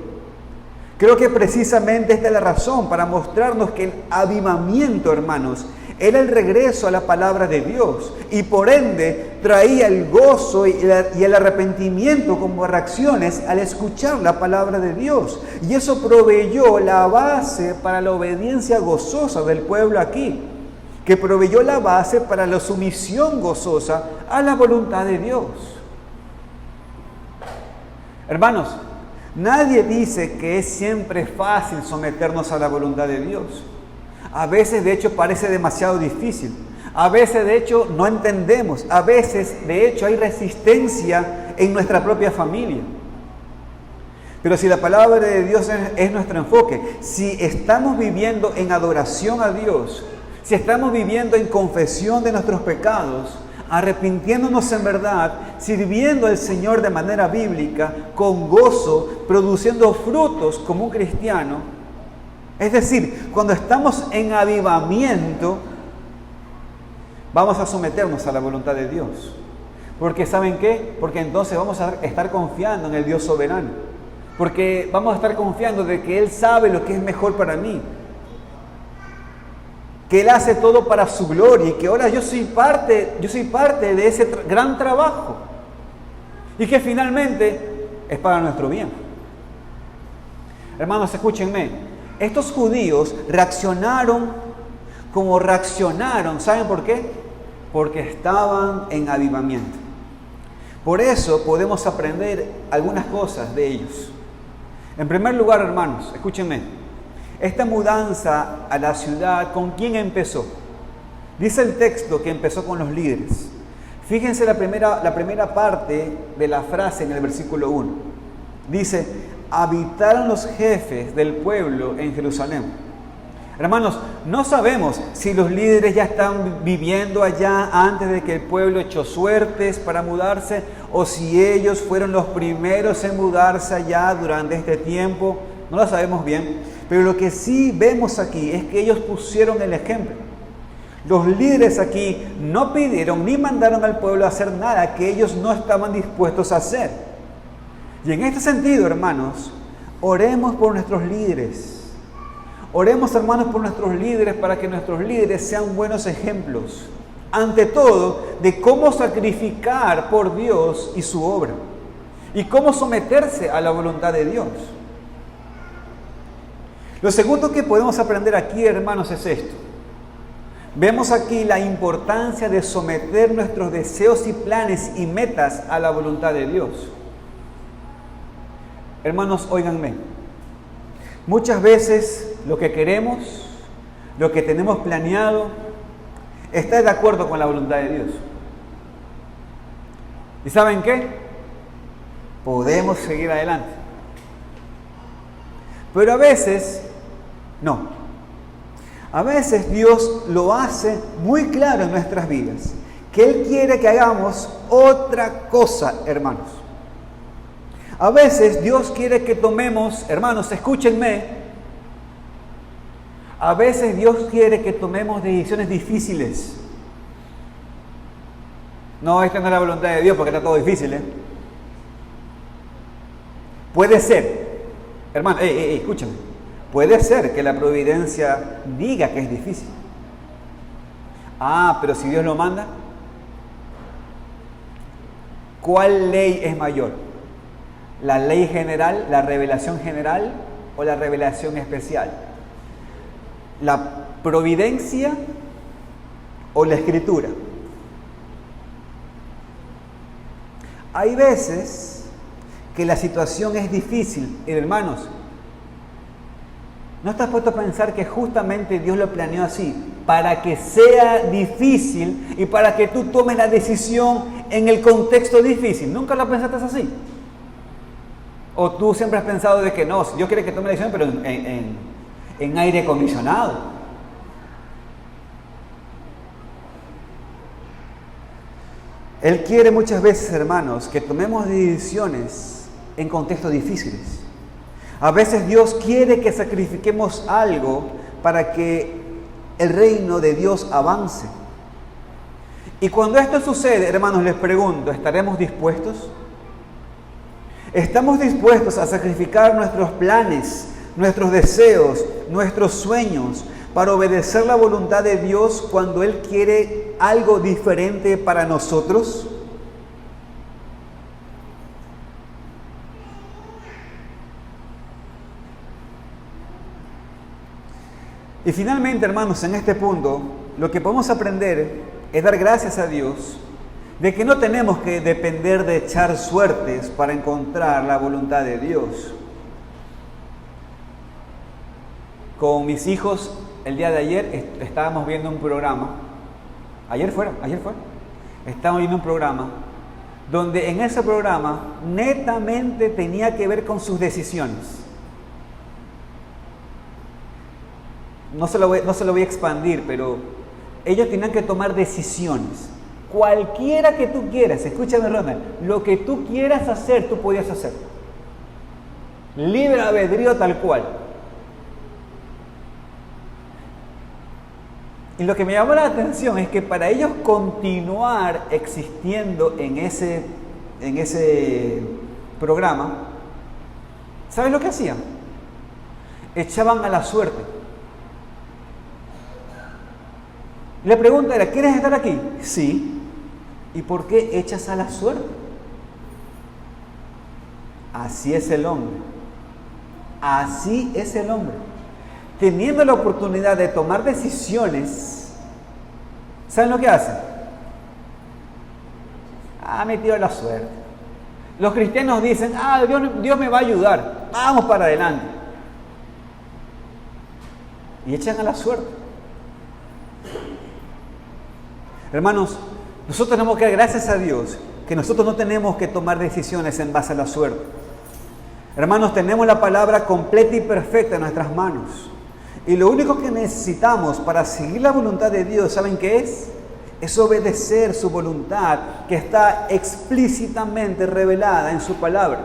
Creo que precisamente esta es la razón para mostrarnos que el avivamiento, hermanos, era el regreso a la palabra de Dios y por ende traía el gozo y el arrepentimiento como reacciones al escuchar la palabra de Dios. Y eso proveyó la base para la obediencia gozosa del pueblo aquí, que proveyó la base para la sumisión gozosa a la voluntad de Dios. Hermanos, nadie dice que es siempre fácil someternos a la voluntad de Dios. A veces, de hecho, parece demasiado difícil. A veces, de hecho, no entendemos. A veces, de hecho, hay resistencia en nuestra propia familia. Pero si la palabra de Dios es nuestro enfoque, si estamos viviendo en adoración a Dios, si estamos viviendo en confesión de nuestros pecados, arrepintiéndonos en verdad, sirviendo al Señor de manera bíblica, con gozo, produciendo frutos como un cristiano, es decir, cuando estamos en avivamiento, vamos a someternos a la voluntad de Dios. Porque ¿saben qué? Porque entonces vamos a estar confiando en el Dios soberano. Porque vamos a estar confiando de que Él sabe lo que es mejor para mí. Que Él hace todo para su gloria y que ahora yo soy parte de ese gran trabajo. Y que finalmente es para nuestro bien. Hermanos, escúchenme. Estos judíos reaccionaron como reaccionaron. ¿Saben por qué? Porque estaban en avivamiento. Por eso podemos aprender algunas cosas de ellos. En primer lugar, hermanos, escúchenme. Esta mudanza a la ciudad, ¿con quién empezó? Dice el texto que empezó con los líderes. Fíjense la primera parte de la frase en el versículo 1. Dice, habitaron los jefes del pueblo en Jerusalén. Hermanos, no sabemos si los líderes ya están viviendo allá antes de que el pueblo echó suertes para mudarse, o si ellos fueron los primeros en mudarse allá durante este tiempo. No lo sabemos bien, pero lo que sí vemos aquí es que ellos pusieron el ejemplo. Los líderes aquí no pidieron ni mandaron al pueblo a hacer nada que ellos no estaban dispuestos a hacer. Y en este sentido, hermanos, oremos por nuestros líderes. Oremos, hermanos, por nuestros líderes para que nuestros líderes sean buenos ejemplos, ante todo, de cómo sacrificar por Dios y su obra, y cómo someterse a la voluntad de Dios. Lo segundo que podemos aprender aquí, hermanos, es esto. Vemos aquí la importancia de someter nuestros deseos y planes y metas a la voluntad de Dios. Hermanos, óiganme. Muchas veces lo que queremos, lo que tenemos planeado, está de acuerdo con la voluntad de Dios. ¿Y saben qué? Podemos seguir adelante. Pero a veces, no. A veces Dios lo hace muy claro en nuestras vidas, que Él quiere que hagamos otra cosa, hermanos. A veces Dios quiere que tomemos, hermanos, escúchenme, a veces Dios quiere que tomemos decisiones difíciles. No, esta no es la voluntad de Dios porque está todo difícil, ¿eh? Puede ser, hermano, escúchame, puede ser que la providencia diga que es difícil. Ah, pero si Dios lo manda, ¿cuál ley es mayor? ¿La ley general, la revelación general o la revelación especial? ¿La providencia o la escritura? Hay veces que la situación es difícil, hermanos. ¿No estás puesto a pensar que justamente Dios lo planeó así? Para que sea difícil y para que tú tomes la decisión en el contexto difícil. ¿Nunca lo pensaste así? ¿O tú siempre has pensado de que no, Dios quiere que tome la decisión, pero en aire acondicionado? Él quiere muchas veces, hermanos, que tomemos decisiones en contextos difíciles. A veces Dios quiere que sacrifiquemos algo para que el reino de Dios avance. Y cuando esto sucede, hermanos, les pregunto, ¿estaremos dispuestos? ¿Estamos dispuestos a sacrificar nuestros planes, nuestros deseos, nuestros sueños para obedecer la voluntad de Dios cuando Él quiere algo diferente para nosotros? Y finalmente, hermanos, en este punto, lo que podemos aprender es dar gracias a Dios de que no tenemos que depender de echar suertes para encontrar la voluntad de Dios. Con mis hijos el día de ayer estábamos viendo un programa, ayer fue, estábamos viendo un programa donde en ese programa netamente tenía que ver con sus decisiones. No se lo voy a expandir, pero ellos tenían que tomar decisiones. Cualquiera que tú quieras, escúchame Ronald, lo que tú quieras hacer, tú podías hacer. Libre albedrío tal cual. Y lo que me llamó la atención es que para ellos continuar existiendo en ese programa, ¿sabes lo que hacían? Echaban a la suerte. La pregunta era, ¿quieres estar aquí? Sí. ¿Y por qué echas a la suerte? Así es el hombre. Así es el hombre. Teniendo la oportunidad de tomar decisiones, ¿saben lo que hacen? Metido la suerte. Los cristianos dicen, Dios me va a ayudar, vamos para adelante. Y echan a la suerte. Hermanos, nosotros tenemos que dar gracias a Dios que nosotros no tenemos que tomar decisiones en base a la suerte. Hermanos, tenemos la palabra completa y perfecta en nuestras manos. Y lo único que necesitamos para seguir la voluntad de Dios, ¿saben qué es? Es obedecer su voluntad que está explícitamente revelada en su palabra.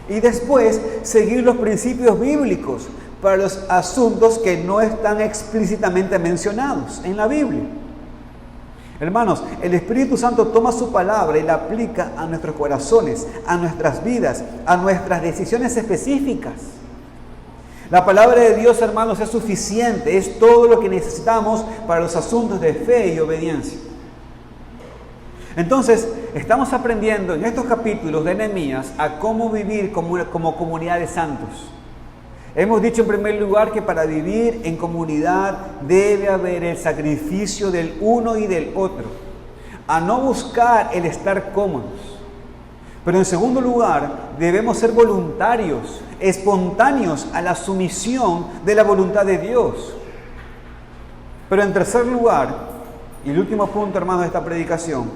Y después seguir los principios bíblicos para los asuntos que no están explícitamente mencionados en la Biblia. Hermanos, el Espíritu Santo toma su palabra y la aplica a nuestros corazones, a nuestras vidas, a nuestras decisiones específicas. La palabra de Dios, hermanos, es suficiente, es todo lo que necesitamos para los asuntos de fe y obediencia. Entonces, estamos aprendiendo en estos capítulos de Nehemías a cómo vivir como comunidad de santos. Hemos dicho en primer lugar que para vivir en comunidad debe haber el sacrificio del uno y del otro, a no buscar el estar cómodos. Pero en segundo lugar, debemos ser voluntarios, espontáneos a la sumisión de la voluntad de Dios. Pero en tercer lugar, y el último punto, hermanos, de esta predicación,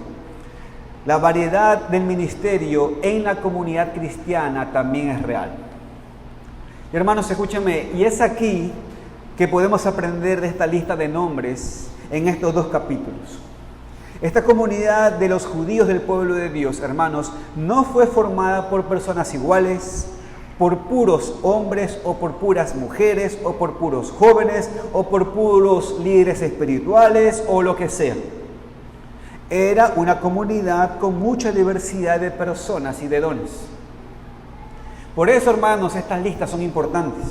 la variedad del ministerio en la comunidad cristiana también es real. Y hermanos, escúchenme, y es aquí que podemos aprender de esta lista de nombres en estos dos capítulos. Esta comunidad de los judíos del pueblo de Dios, hermanos, no fue formada por personas iguales, por puros hombres o por puras mujeres o por puros jóvenes o por puros líderes espirituales o lo que sea. Era una comunidad con mucha diversidad de personas y de dones. Por eso, hermanos, estas listas son importantes.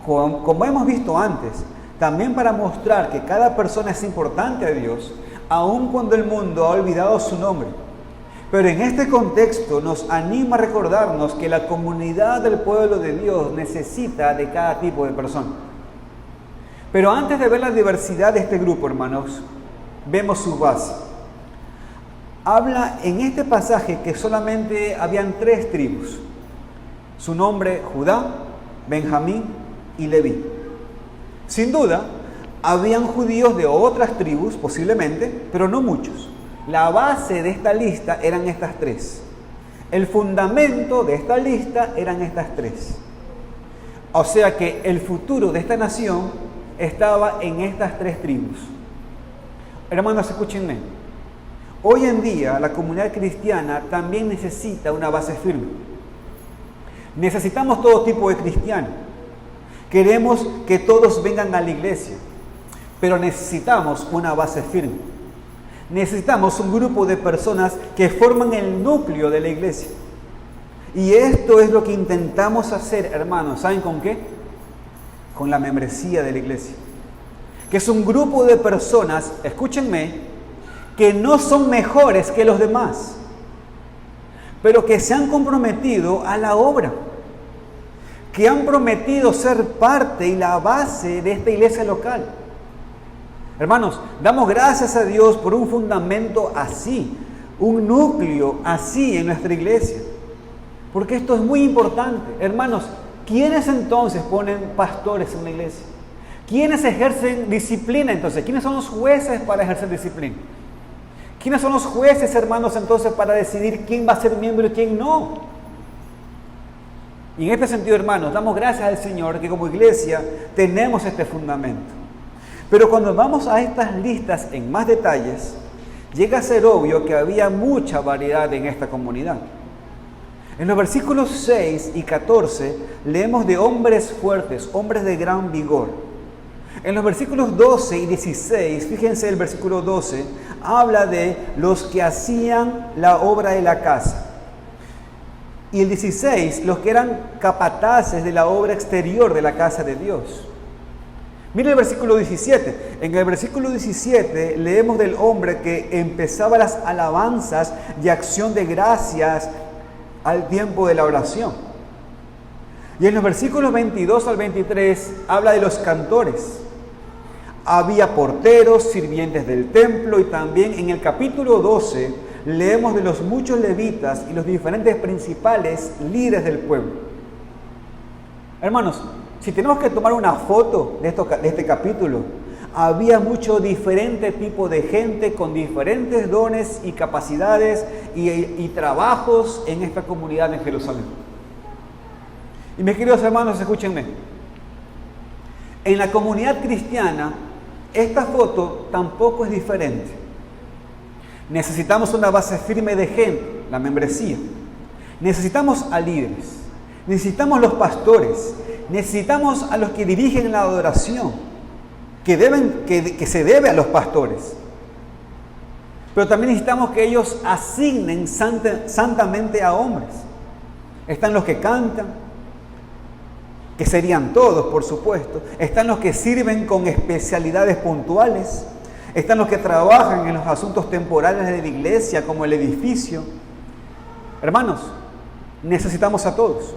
Como hemos visto antes, también para mostrar que cada persona es importante a Dios, aun cuando el mundo ha olvidado su nombre. Pero en este contexto nos anima a recordarnos que la comunidad del pueblo de Dios necesita de cada tipo de persona. Pero antes de ver la diversidad de este grupo, hermanos, vemos su base. Habla en este pasaje que solamente habían 3 tribus. Su nombre, Judá, Benjamín y Leví. Sin duda, habían judíos de otras tribus, posiblemente, pero no muchos. La base de esta lista eran estas 3. El fundamento de esta lista eran estas 3. O sea que el futuro de esta nación estaba en estas 3 tribus. Hermanos, escúchenme. Hoy en día la comunidad cristiana también necesita una base firme. Necesitamos todo tipo de cristianos. Queremos que todos vengan a la iglesia, pero necesitamos una base firme. Necesitamos un grupo de personas que forman el núcleo de la iglesia. Y esto es lo que intentamos hacer, hermanos. ¿Saben con qué? Con la membresía de la iglesia. Que es un grupo de personas, escúchenme, que no son mejores que los demás, pero que se han comprometido a la obra, que han prometido ser parte y la base de esta iglesia local. Hermanos, damos gracias a Dios por un fundamento así, un núcleo así en nuestra iglesia, porque esto es muy importante. Hermanos, ¿quiénes entonces ponen pastores en la iglesia? ¿Quiénes ejercen disciplina entonces? ¿Quiénes son los jueces para ejercer disciplina? ¿Quiénes son los jueces, hermanos, entonces para decidir quién va a ser miembro y quién no? Y en este sentido, hermanos, damos gracias al Señor que como iglesia tenemos este fundamento. Pero cuando vamos a estas listas en más detalles, llega a ser obvio que había mucha variedad en esta comunidad. En los versículos 6 y 14 leemos de hombres fuertes, hombres de gran vigor. En los versículos 12 y 16, fíjense el versículo 12, habla de los que hacían la obra de la casa. Y el 16, los que eran capataces de la obra exterior de la casa de Dios. Mire el versículo 17. En el versículo 17 leemos del hombre que empezaba las alabanzas y acción de gracias al tiempo de la oración. Y en los versículos 22 al 23 habla de los cantores. Había porteros, sirvientes del templo, y también en el capítulo 12 leemos de los muchos levitas y los diferentes principales líderes del pueblo. Hermanos, si tenemos que tomar una foto de este capítulo, había mucho diferente tipo de gente con diferentes dones y capacidades y trabajos en esta comunidad en Jerusalén. Y mis queridos hermanos, escúchenme. En la comunidad cristiana, esta foto tampoco es diferente. Necesitamos una base firme de gente, la membresía. Necesitamos a líderes. Necesitamos los pastores. Necesitamos a los que dirigen la adoración, que se debe a los pastores. Pero también necesitamos que ellos asignen santamente a hombres. Están los que cantan, que serían todos, por supuesto. Están los que sirven con especialidades puntuales. Están los que trabajan en los asuntos temporales de la iglesia, como el edificio. Hermanos, necesitamos a todos.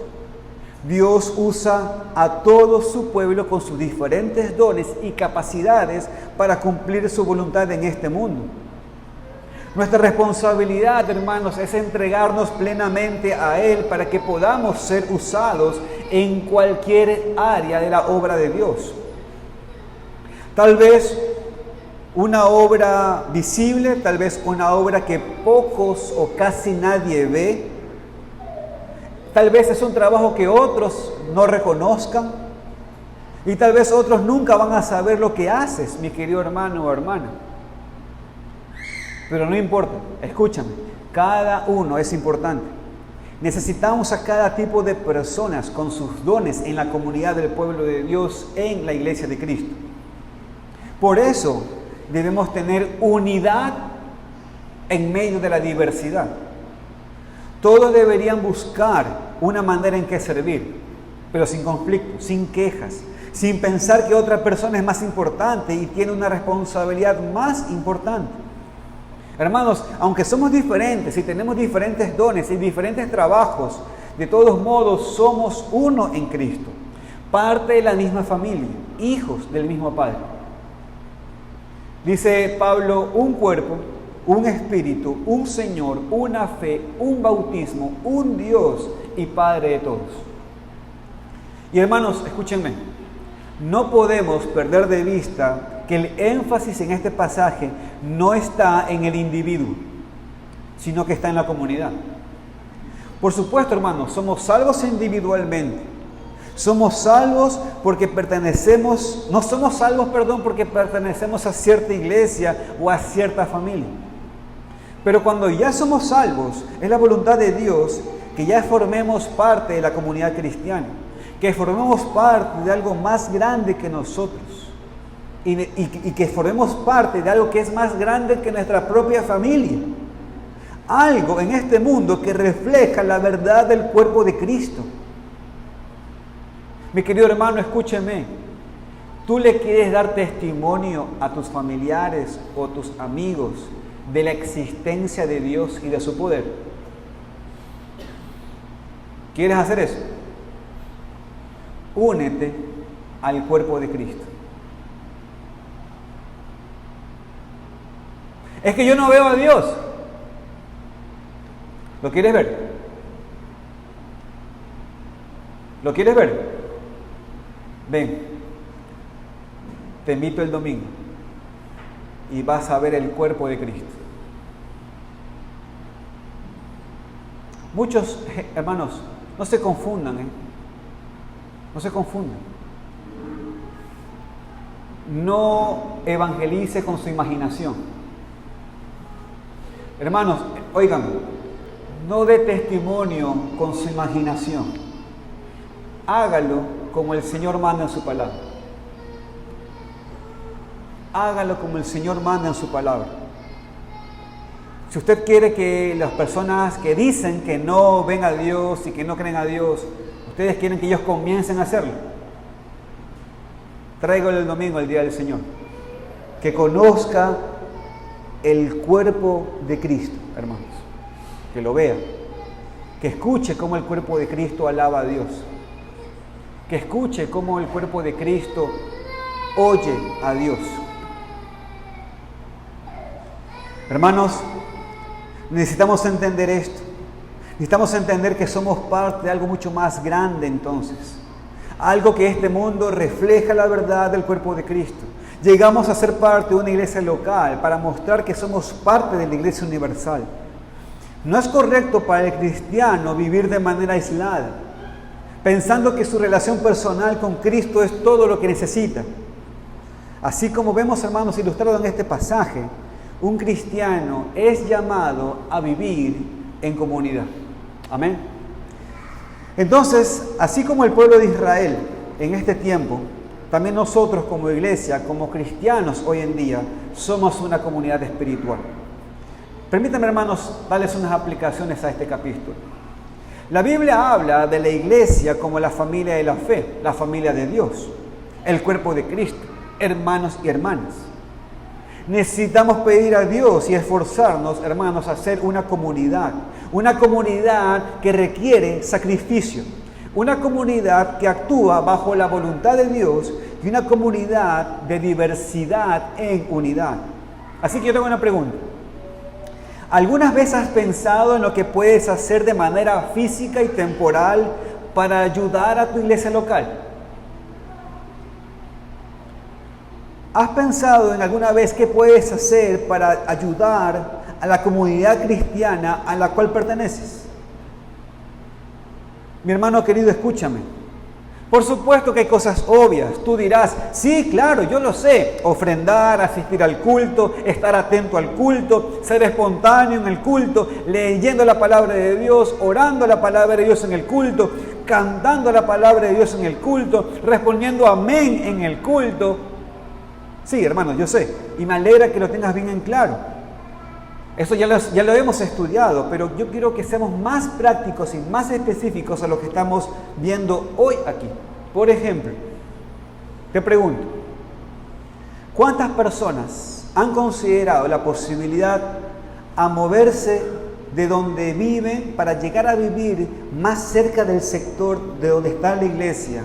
Dios usa a todo su pueblo con sus diferentes dones y capacidades para cumplir su voluntad en este mundo. Nuestra responsabilidad, hermanos, es entregarnos plenamente a Él para que podamos ser usados en cualquier área de la obra de Dios. Tal vez una obra visible, tal vez una obra que pocos o casi nadie ve. Tal vez es un trabajo que otros no reconozcan y tal vez otros nunca van a saber lo que haces, mi querido hermano o hermana. Pero no importa, escúchame, cada uno es importante. Necesitamos a cada tipo de personas con sus dones en la comunidad del pueblo de Dios, en la iglesia de Cristo. Por eso debemos tener unidad en medio de la diversidad. Todos deberían buscar una manera en que servir, pero sin conflicto, sin quejas, sin pensar que otra persona es más importante y tiene una responsabilidad más importante. Hermanos, aunque somos diferentes y tenemos diferentes dones y diferentes trabajos, de todos modos somos uno en Cristo, parte de la misma familia, hijos del mismo Padre. Dice Pablo, un cuerpo, un espíritu, un Señor, una fe, un bautismo, un Dios y Padre de todos. Y hermanos, escúchenme, no podemos perder de vista que el énfasis en este pasaje no está en el individuo, sino que está en la comunidad. Por supuesto, hermanos, somos salvos individualmente. Somos salvos porque no somos salvos, porque pertenecemos a cierta iglesia o a cierta familia. Pero cuando ya somos salvos, es la voluntad de Dios que ya formemos parte de la comunidad cristiana, que formemos parte de algo más grande que nosotros y que formemos parte de algo que es más grande que nuestra propia familia. Algo en este mundo que refleja la verdad del cuerpo de Cristo. Mi querido hermano, escúcheme. ¿Tú le quieres dar testimonio a tus familiares o tus amigos de la existencia de Dios y de su poder? ¿Quieres hacer eso? Únete al cuerpo de Cristo. Es que yo no veo a Dios. ¿Lo quieres ver? ¿Lo quieres ver? Ven. te invito el domingo y vas a ver el cuerpo de Cristo. Muchos hermanos, no se confundan, no se confundan. No evangelice con su imaginación. Hermanos, óiganme, no dé testimonio con su imaginación. Hágalo como el Señor manda en su palabra. Hágalo como el Señor manda en su palabra. Si usted quiere que las personas que dicen que no ven a Dios y que no creen a Dios, ustedes quieren que ellos comiencen a hacerlo, tráigalo el domingo, el día del Señor. Que conozca el cuerpo de Cristo, hermanos. Que lo vea. Que escuche cómo el cuerpo de Cristo alaba a Dios. Que escuche cómo el cuerpo de Cristo oye a Dios. Hermanos, necesitamos entender esto. Necesitamos entender que somos parte de algo mucho más grande entonces. Algo que este mundo refleja la verdad del cuerpo de Cristo. Llegamos a ser parte de una iglesia local para mostrar que somos parte de la iglesia universal. No es correcto para el cristiano vivir de manera aislada, pensando que su relación personal con Cristo es todo lo que necesita. Así como vemos, hermanos, ilustrado en este pasaje, un cristiano es llamado a vivir en comunidad. Amén. Entonces, así como el pueblo de Israel en este tiempo, también nosotros como iglesia, como cristianos hoy en día, somos una comunidad espiritual. Permítanme, hermanos, darles unas aplicaciones a este capítulo. La Biblia habla de la iglesia como la familia de la fe, la familia de Dios, el cuerpo de Cristo, hermanos y hermanas. Necesitamos pedir a Dios y esforzarnos, hermanos, a ser una comunidad que requiere sacrificio, una comunidad que actúa bajo la voluntad de Dios y una comunidad de diversidad en unidad. Así que yo tengo una pregunta. ¿Algunas veces has pensado en lo que puedes hacer de manera física y temporal para ayudar a tu iglesia local? ¿Has pensado en alguna vez qué puedes hacer para ayudar a la comunidad cristiana a la cual perteneces? Mi hermano querido, escúchame. Por supuesto que hay cosas obvias. Tú dirás, sí, claro, yo lo sé. Ofrendar, asistir al culto, estar atento al culto, ser espontáneo en el culto, leyendo la palabra de Dios, orando la palabra de Dios en el culto, cantando la palabra de Dios en el culto, respondiendo amén en el culto. Sí, hermano, yo sé. Y me alegra que lo tengas bien en claro. Eso ya lo hemos estudiado, pero yo quiero que seamos más prácticos y más específicos a lo que estamos viendo hoy aquí. Por ejemplo, te pregunto, ¿cuántas personas han considerado la posibilidad a moverse de donde viven para llegar a vivir más cerca del sector de donde está la iglesia,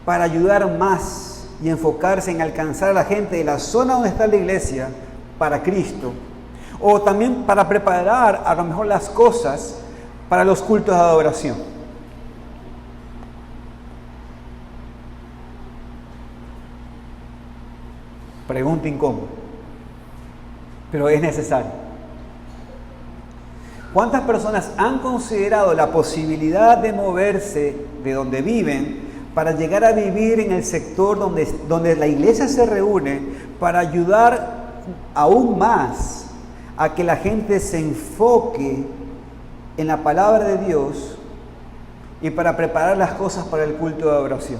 para ayudar más y enfocarse en alcanzar a la gente de la zona donde está la iglesia para Cristo? O también para preparar a lo mejor las cosas para los cultos de adoración. Pregunta incómoda, pero es necesario. ¿Cuántas personas han considerado la posibilidad de moverse de donde viven para llegar a vivir en el sector donde la iglesia se reúne para ayudar aún más a que la gente se enfoque en la palabra de Dios y para preparar las cosas para el culto de adoración?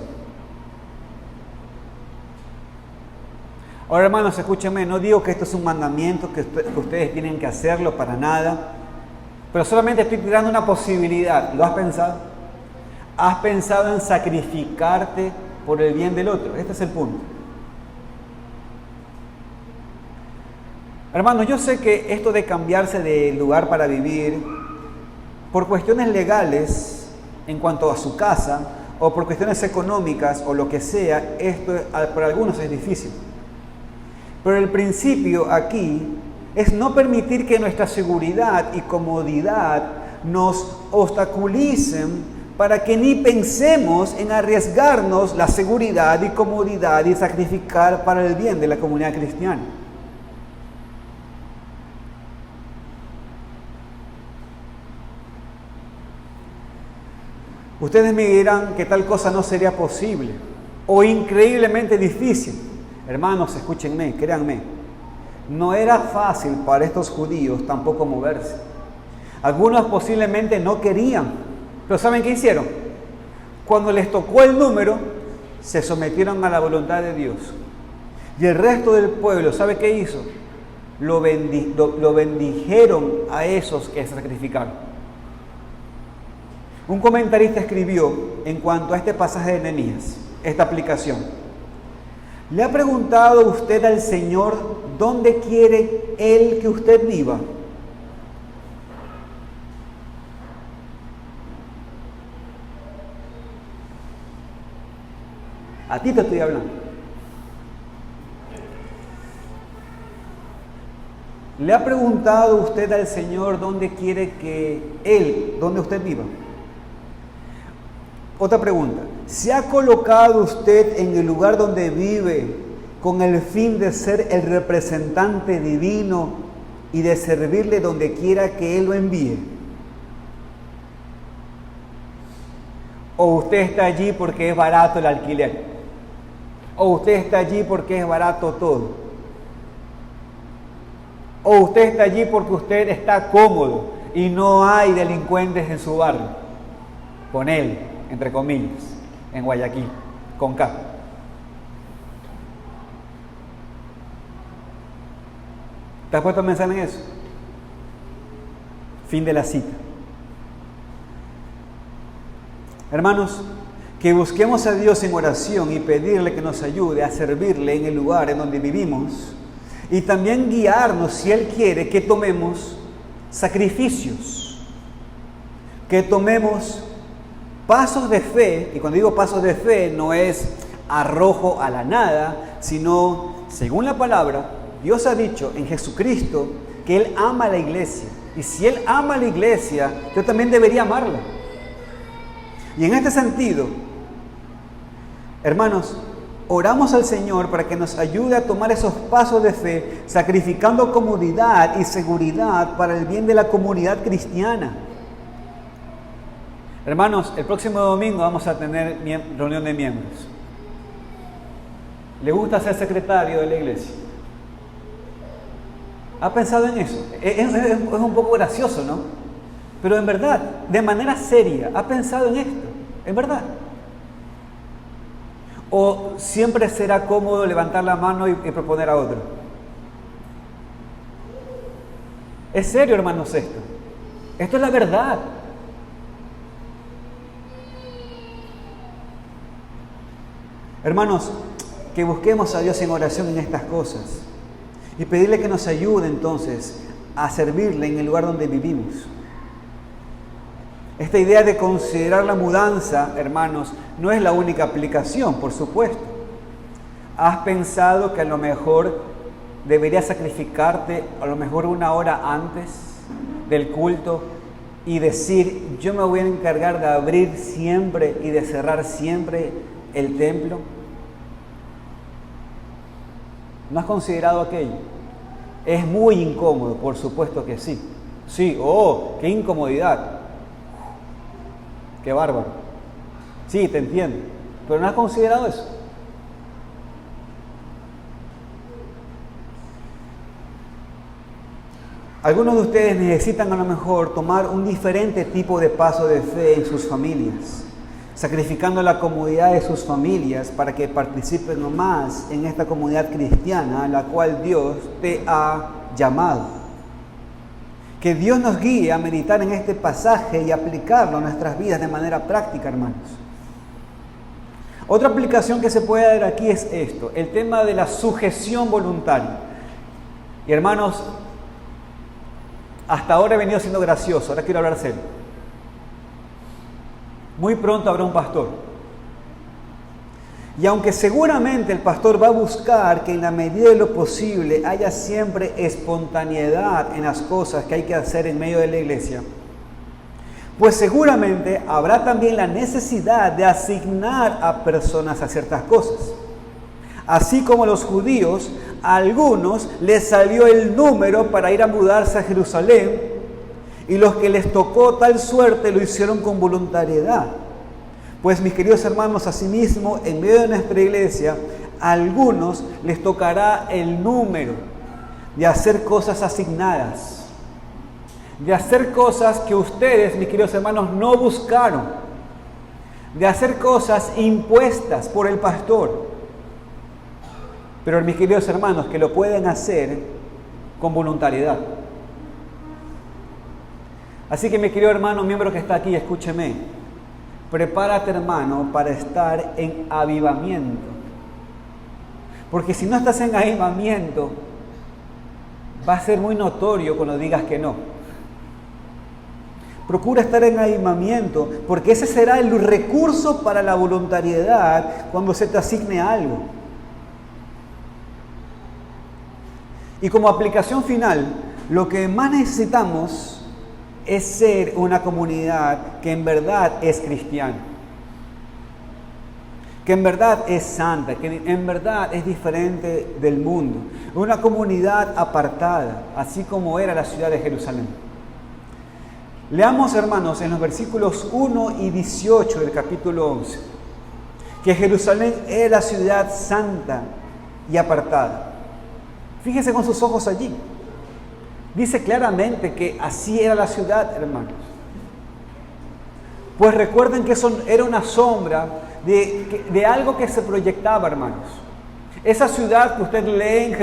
Ahora, hermanos, escúchenme, no digo que esto es un mandamiento, que ustedes tienen que hacerlo para nada, pero solamente estoy tirando una posibilidad. ¿Lo has pensado? ¿Has pensado en sacrificarte por el bien del otro? Este es el punto. Hermanos, yo sé que esto de cambiarse de lugar para vivir, por cuestiones legales en cuanto a su casa, o por cuestiones económicas, o lo que sea, esto para algunos es difícil. Pero el principio aquí es no permitir que nuestra seguridad y comodidad nos obstaculicen para que ni pensemos en arriesgarnos la seguridad y comodidad y sacrificar para el bien de la comunidad cristiana. Ustedes me dirán que tal cosa no sería posible o increíblemente difícil. Hermanos, escúchenme, créanme. No era fácil para estos judíos tampoco moverse. Algunos posiblemente no querían, pero ¿saben qué hicieron? Cuando les tocó el número, se sometieron a la voluntad de Dios. Y el resto del pueblo, ¿sabe qué hizo? Lo bendijeron a esos que se sacrificaron. Un comentarista escribió en cuanto a este pasaje de Nehemías, esta aplicación. ¿Le ha preguntado usted al Señor dónde quiere Él que usted viva? A ti te estoy hablando. ¿Le ha preguntado usted al Señor dónde quiere que Él, dónde usted viva? Otra pregunta. ¿Se ha colocado usted en el lugar donde vive con el fin de ser el representante divino y de servirle donde quiera que Él lo envíe? ¿O usted está allí porque es barato el alquiler? ¿O usted está allí porque es barato todo? ¿O usted está allí porque usted está cómodo y no hay delincuentes en su barrio? Con él, entre comillas, en Guayaquil, con K. ¿Te has puesto a pensar en eso? Fin de la cita. Hermanos, que busquemos a Dios en oración y pedirle que nos ayude a servirle en el lugar en donde vivimos y también guiarnos, si Él quiere, que tomemos sacrificios, que tomemos pasos de fe, y cuando digo pasos de fe no es arrojo a la nada, sino, según la palabra, Dios ha dicho en Jesucristo que Él ama a la iglesia, y si Él ama a la iglesia, yo también debería amarla. Y en este sentido, hermanos, oramos al Señor para que nos ayude a tomar esos pasos de fe, sacrificando comodidad y seguridad para el bien de la comunidad cristiana. Hermanos, el próximo domingo vamos a tener reunión de miembros. ¿Le gusta ser secretario de la iglesia? ¿Ha pensado en eso? Es un poco gracioso, ¿no? Pero en verdad, de manera seria, ¿ha pensado en esto? ¿En verdad? ¿O siempre será cómodo levantar la mano y proponer a otro? Es serio, hermanos, esto. Esto es la verdad. Hermanos, que busquemos a Dios en oración en estas cosas y pedirle que nos ayude entonces a servirle en el lugar donde vivimos. Esta idea de considerar la mudanza, hermanos, no es la única aplicación, por supuesto. ¿Has pensado que a lo mejor deberías sacrificarte a lo mejor una hora antes del culto y decir, yo me voy a encargar de abrir siempre y de cerrar siempre el templo? ¿No has considerado aquello? Es muy incómodo, por supuesto que sí. Sí, qué incomodidad. Qué bárbaro. Sí, te entiendo. Pero ¿no has considerado eso? Algunos de ustedes necesitan a lo mejor tomar un diferente tipo de paso de fe en sus familias, sacrificando la comodidad de sus familias para que participen más en esta comunidad cristiana a la cual Dios te ha llamado. Que Dios nos guíe a meditar en este pasaje y aplicarlo a nuestras vidas de manera práctica, hermanos. Otra aplicación que se puede dar aquí es esto, el tema de la sujeción voluntaria. Y hermanos, hasta ahora he venido siendo gracioso, ahora quiero hablar serio. Muy pronto habrá un pastor. Y aunque seguramente el pastor va a buscar que en la medida de lo posible haya siempre espontaneidad en las cosas que hay que hacer en medio de la iglesia, Pues seguramente habrá también la necesidad de asignar a personas a ciertas cosas. Así como a los judíos, a algunos les salió el número para ir a mudarse a Jerusalén, y los que les tocó tal suerte lo hicieron con voluntariedad. Pues mis queridos hermanos, asimismo, en medio de nuestra iglesia, a algunos les tocará el número de hacer cosas asignadas, de hacer cosas que ustedes, mis queridos hermanos, no buscaron, de hacer cosas impuestas por el pastor, pero mis queridos hermanos, que lo pueden hacer con voluntariedad. Así que mi querido hermano, miembro que está aquí, escúcheme, prepárate, hermano, para estar en avivamiento, porque si no estás en avivamiento, va a ser muy notorio cuando digas que no. Procura estar en avivamiento, porque ese será el recurso para la voluntariedad cuando se te asigne algo. Y como aplicación final, lo que más necesitamos es ser una comunidad que en verdad es cristiana, que en verdad es santa, que en verdad es diferente del mundo. Una comunidad apartada, así como era la ciudad de Jerusalén. Leamos, hermanos, en los versículos 1 y 18 del capítulo 11, que Jerusalén era ciudad santa y apartada. Fíjese con sus ojos allí. Dice claramente que así era la ciudad, hermanos. Pues recuerden que eso era una sombra de algo que se proyectaba, hermanos. Esa ciudad que usted lee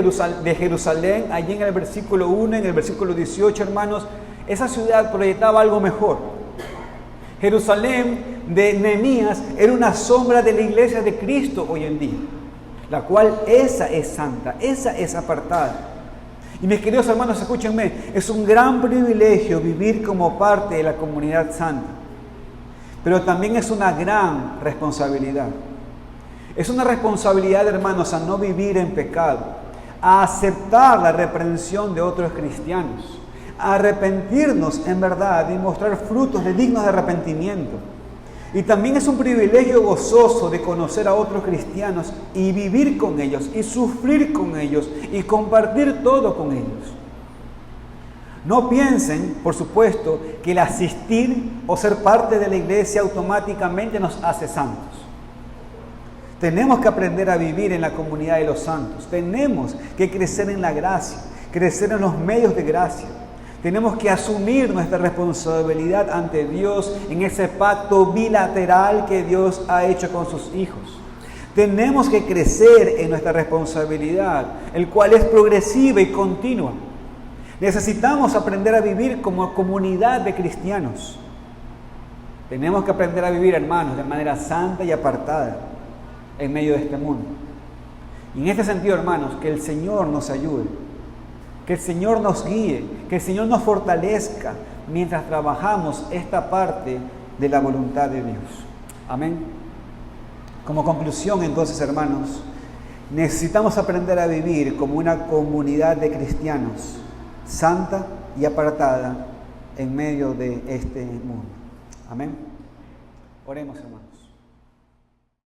de Jerusalén, allí en el versículo 1, en el versículo 18, hermanos, esa ciudad proyectaba algo mejor. Jerusalén de Nehemías era una sombra de la iglesia de Cristo hoy en día, la cual esa es santa, esa es apartada. Y mis queridos hermanos, escúchenme, es un gran privilegio vivir como parte de la comunidad santa, pero también es una gran responsabilidad. Es una responsabilidad, hermanos, a no vivir en pecado, a aceptar la reprensión de otros cristianos, a arrepentirnos en verdad y mostrar frutos dignos de arrepentimiento. Y también es un privilegio gozoso de conocer a otros cristianos y vivir con ellos y sufrir con ellos y compartir todo con ellos. No piensen, por supuesto, que el asistir o ser parte de la iglesia automáticamente nos hace santos. Tenemos que aprender a vivir en la comunidad de los santos. Tenemos que crecer en la gracia, crecer en los medios de gracia. Tenemos que asumir nuestra responsabilidad ante Dios en ese pacto bilateral que Dios ha hecho con sus hijos. Tenemos que crecer en nuestra responsabilidad, el cual es progresiva y continua. Necesitamos aprender a vivir como comunidad de cristianos. Tenemos que aprender a vivir, hermanos, de manera santa y apartada en medio de este mundo. Y en este sentido, hermanos, que el Señor nos ayude, que el Señor nos guíe, que el Señor nos fortalezca mientras trabajamos esta parte de la voluntad de Dios. Amén. Como conclusión, entonces, hermanos, necesitamos aprender a vivir como una comunidad de cristianos, santa y apartada en medio de este mundo. Amén. Oremos, hermanos.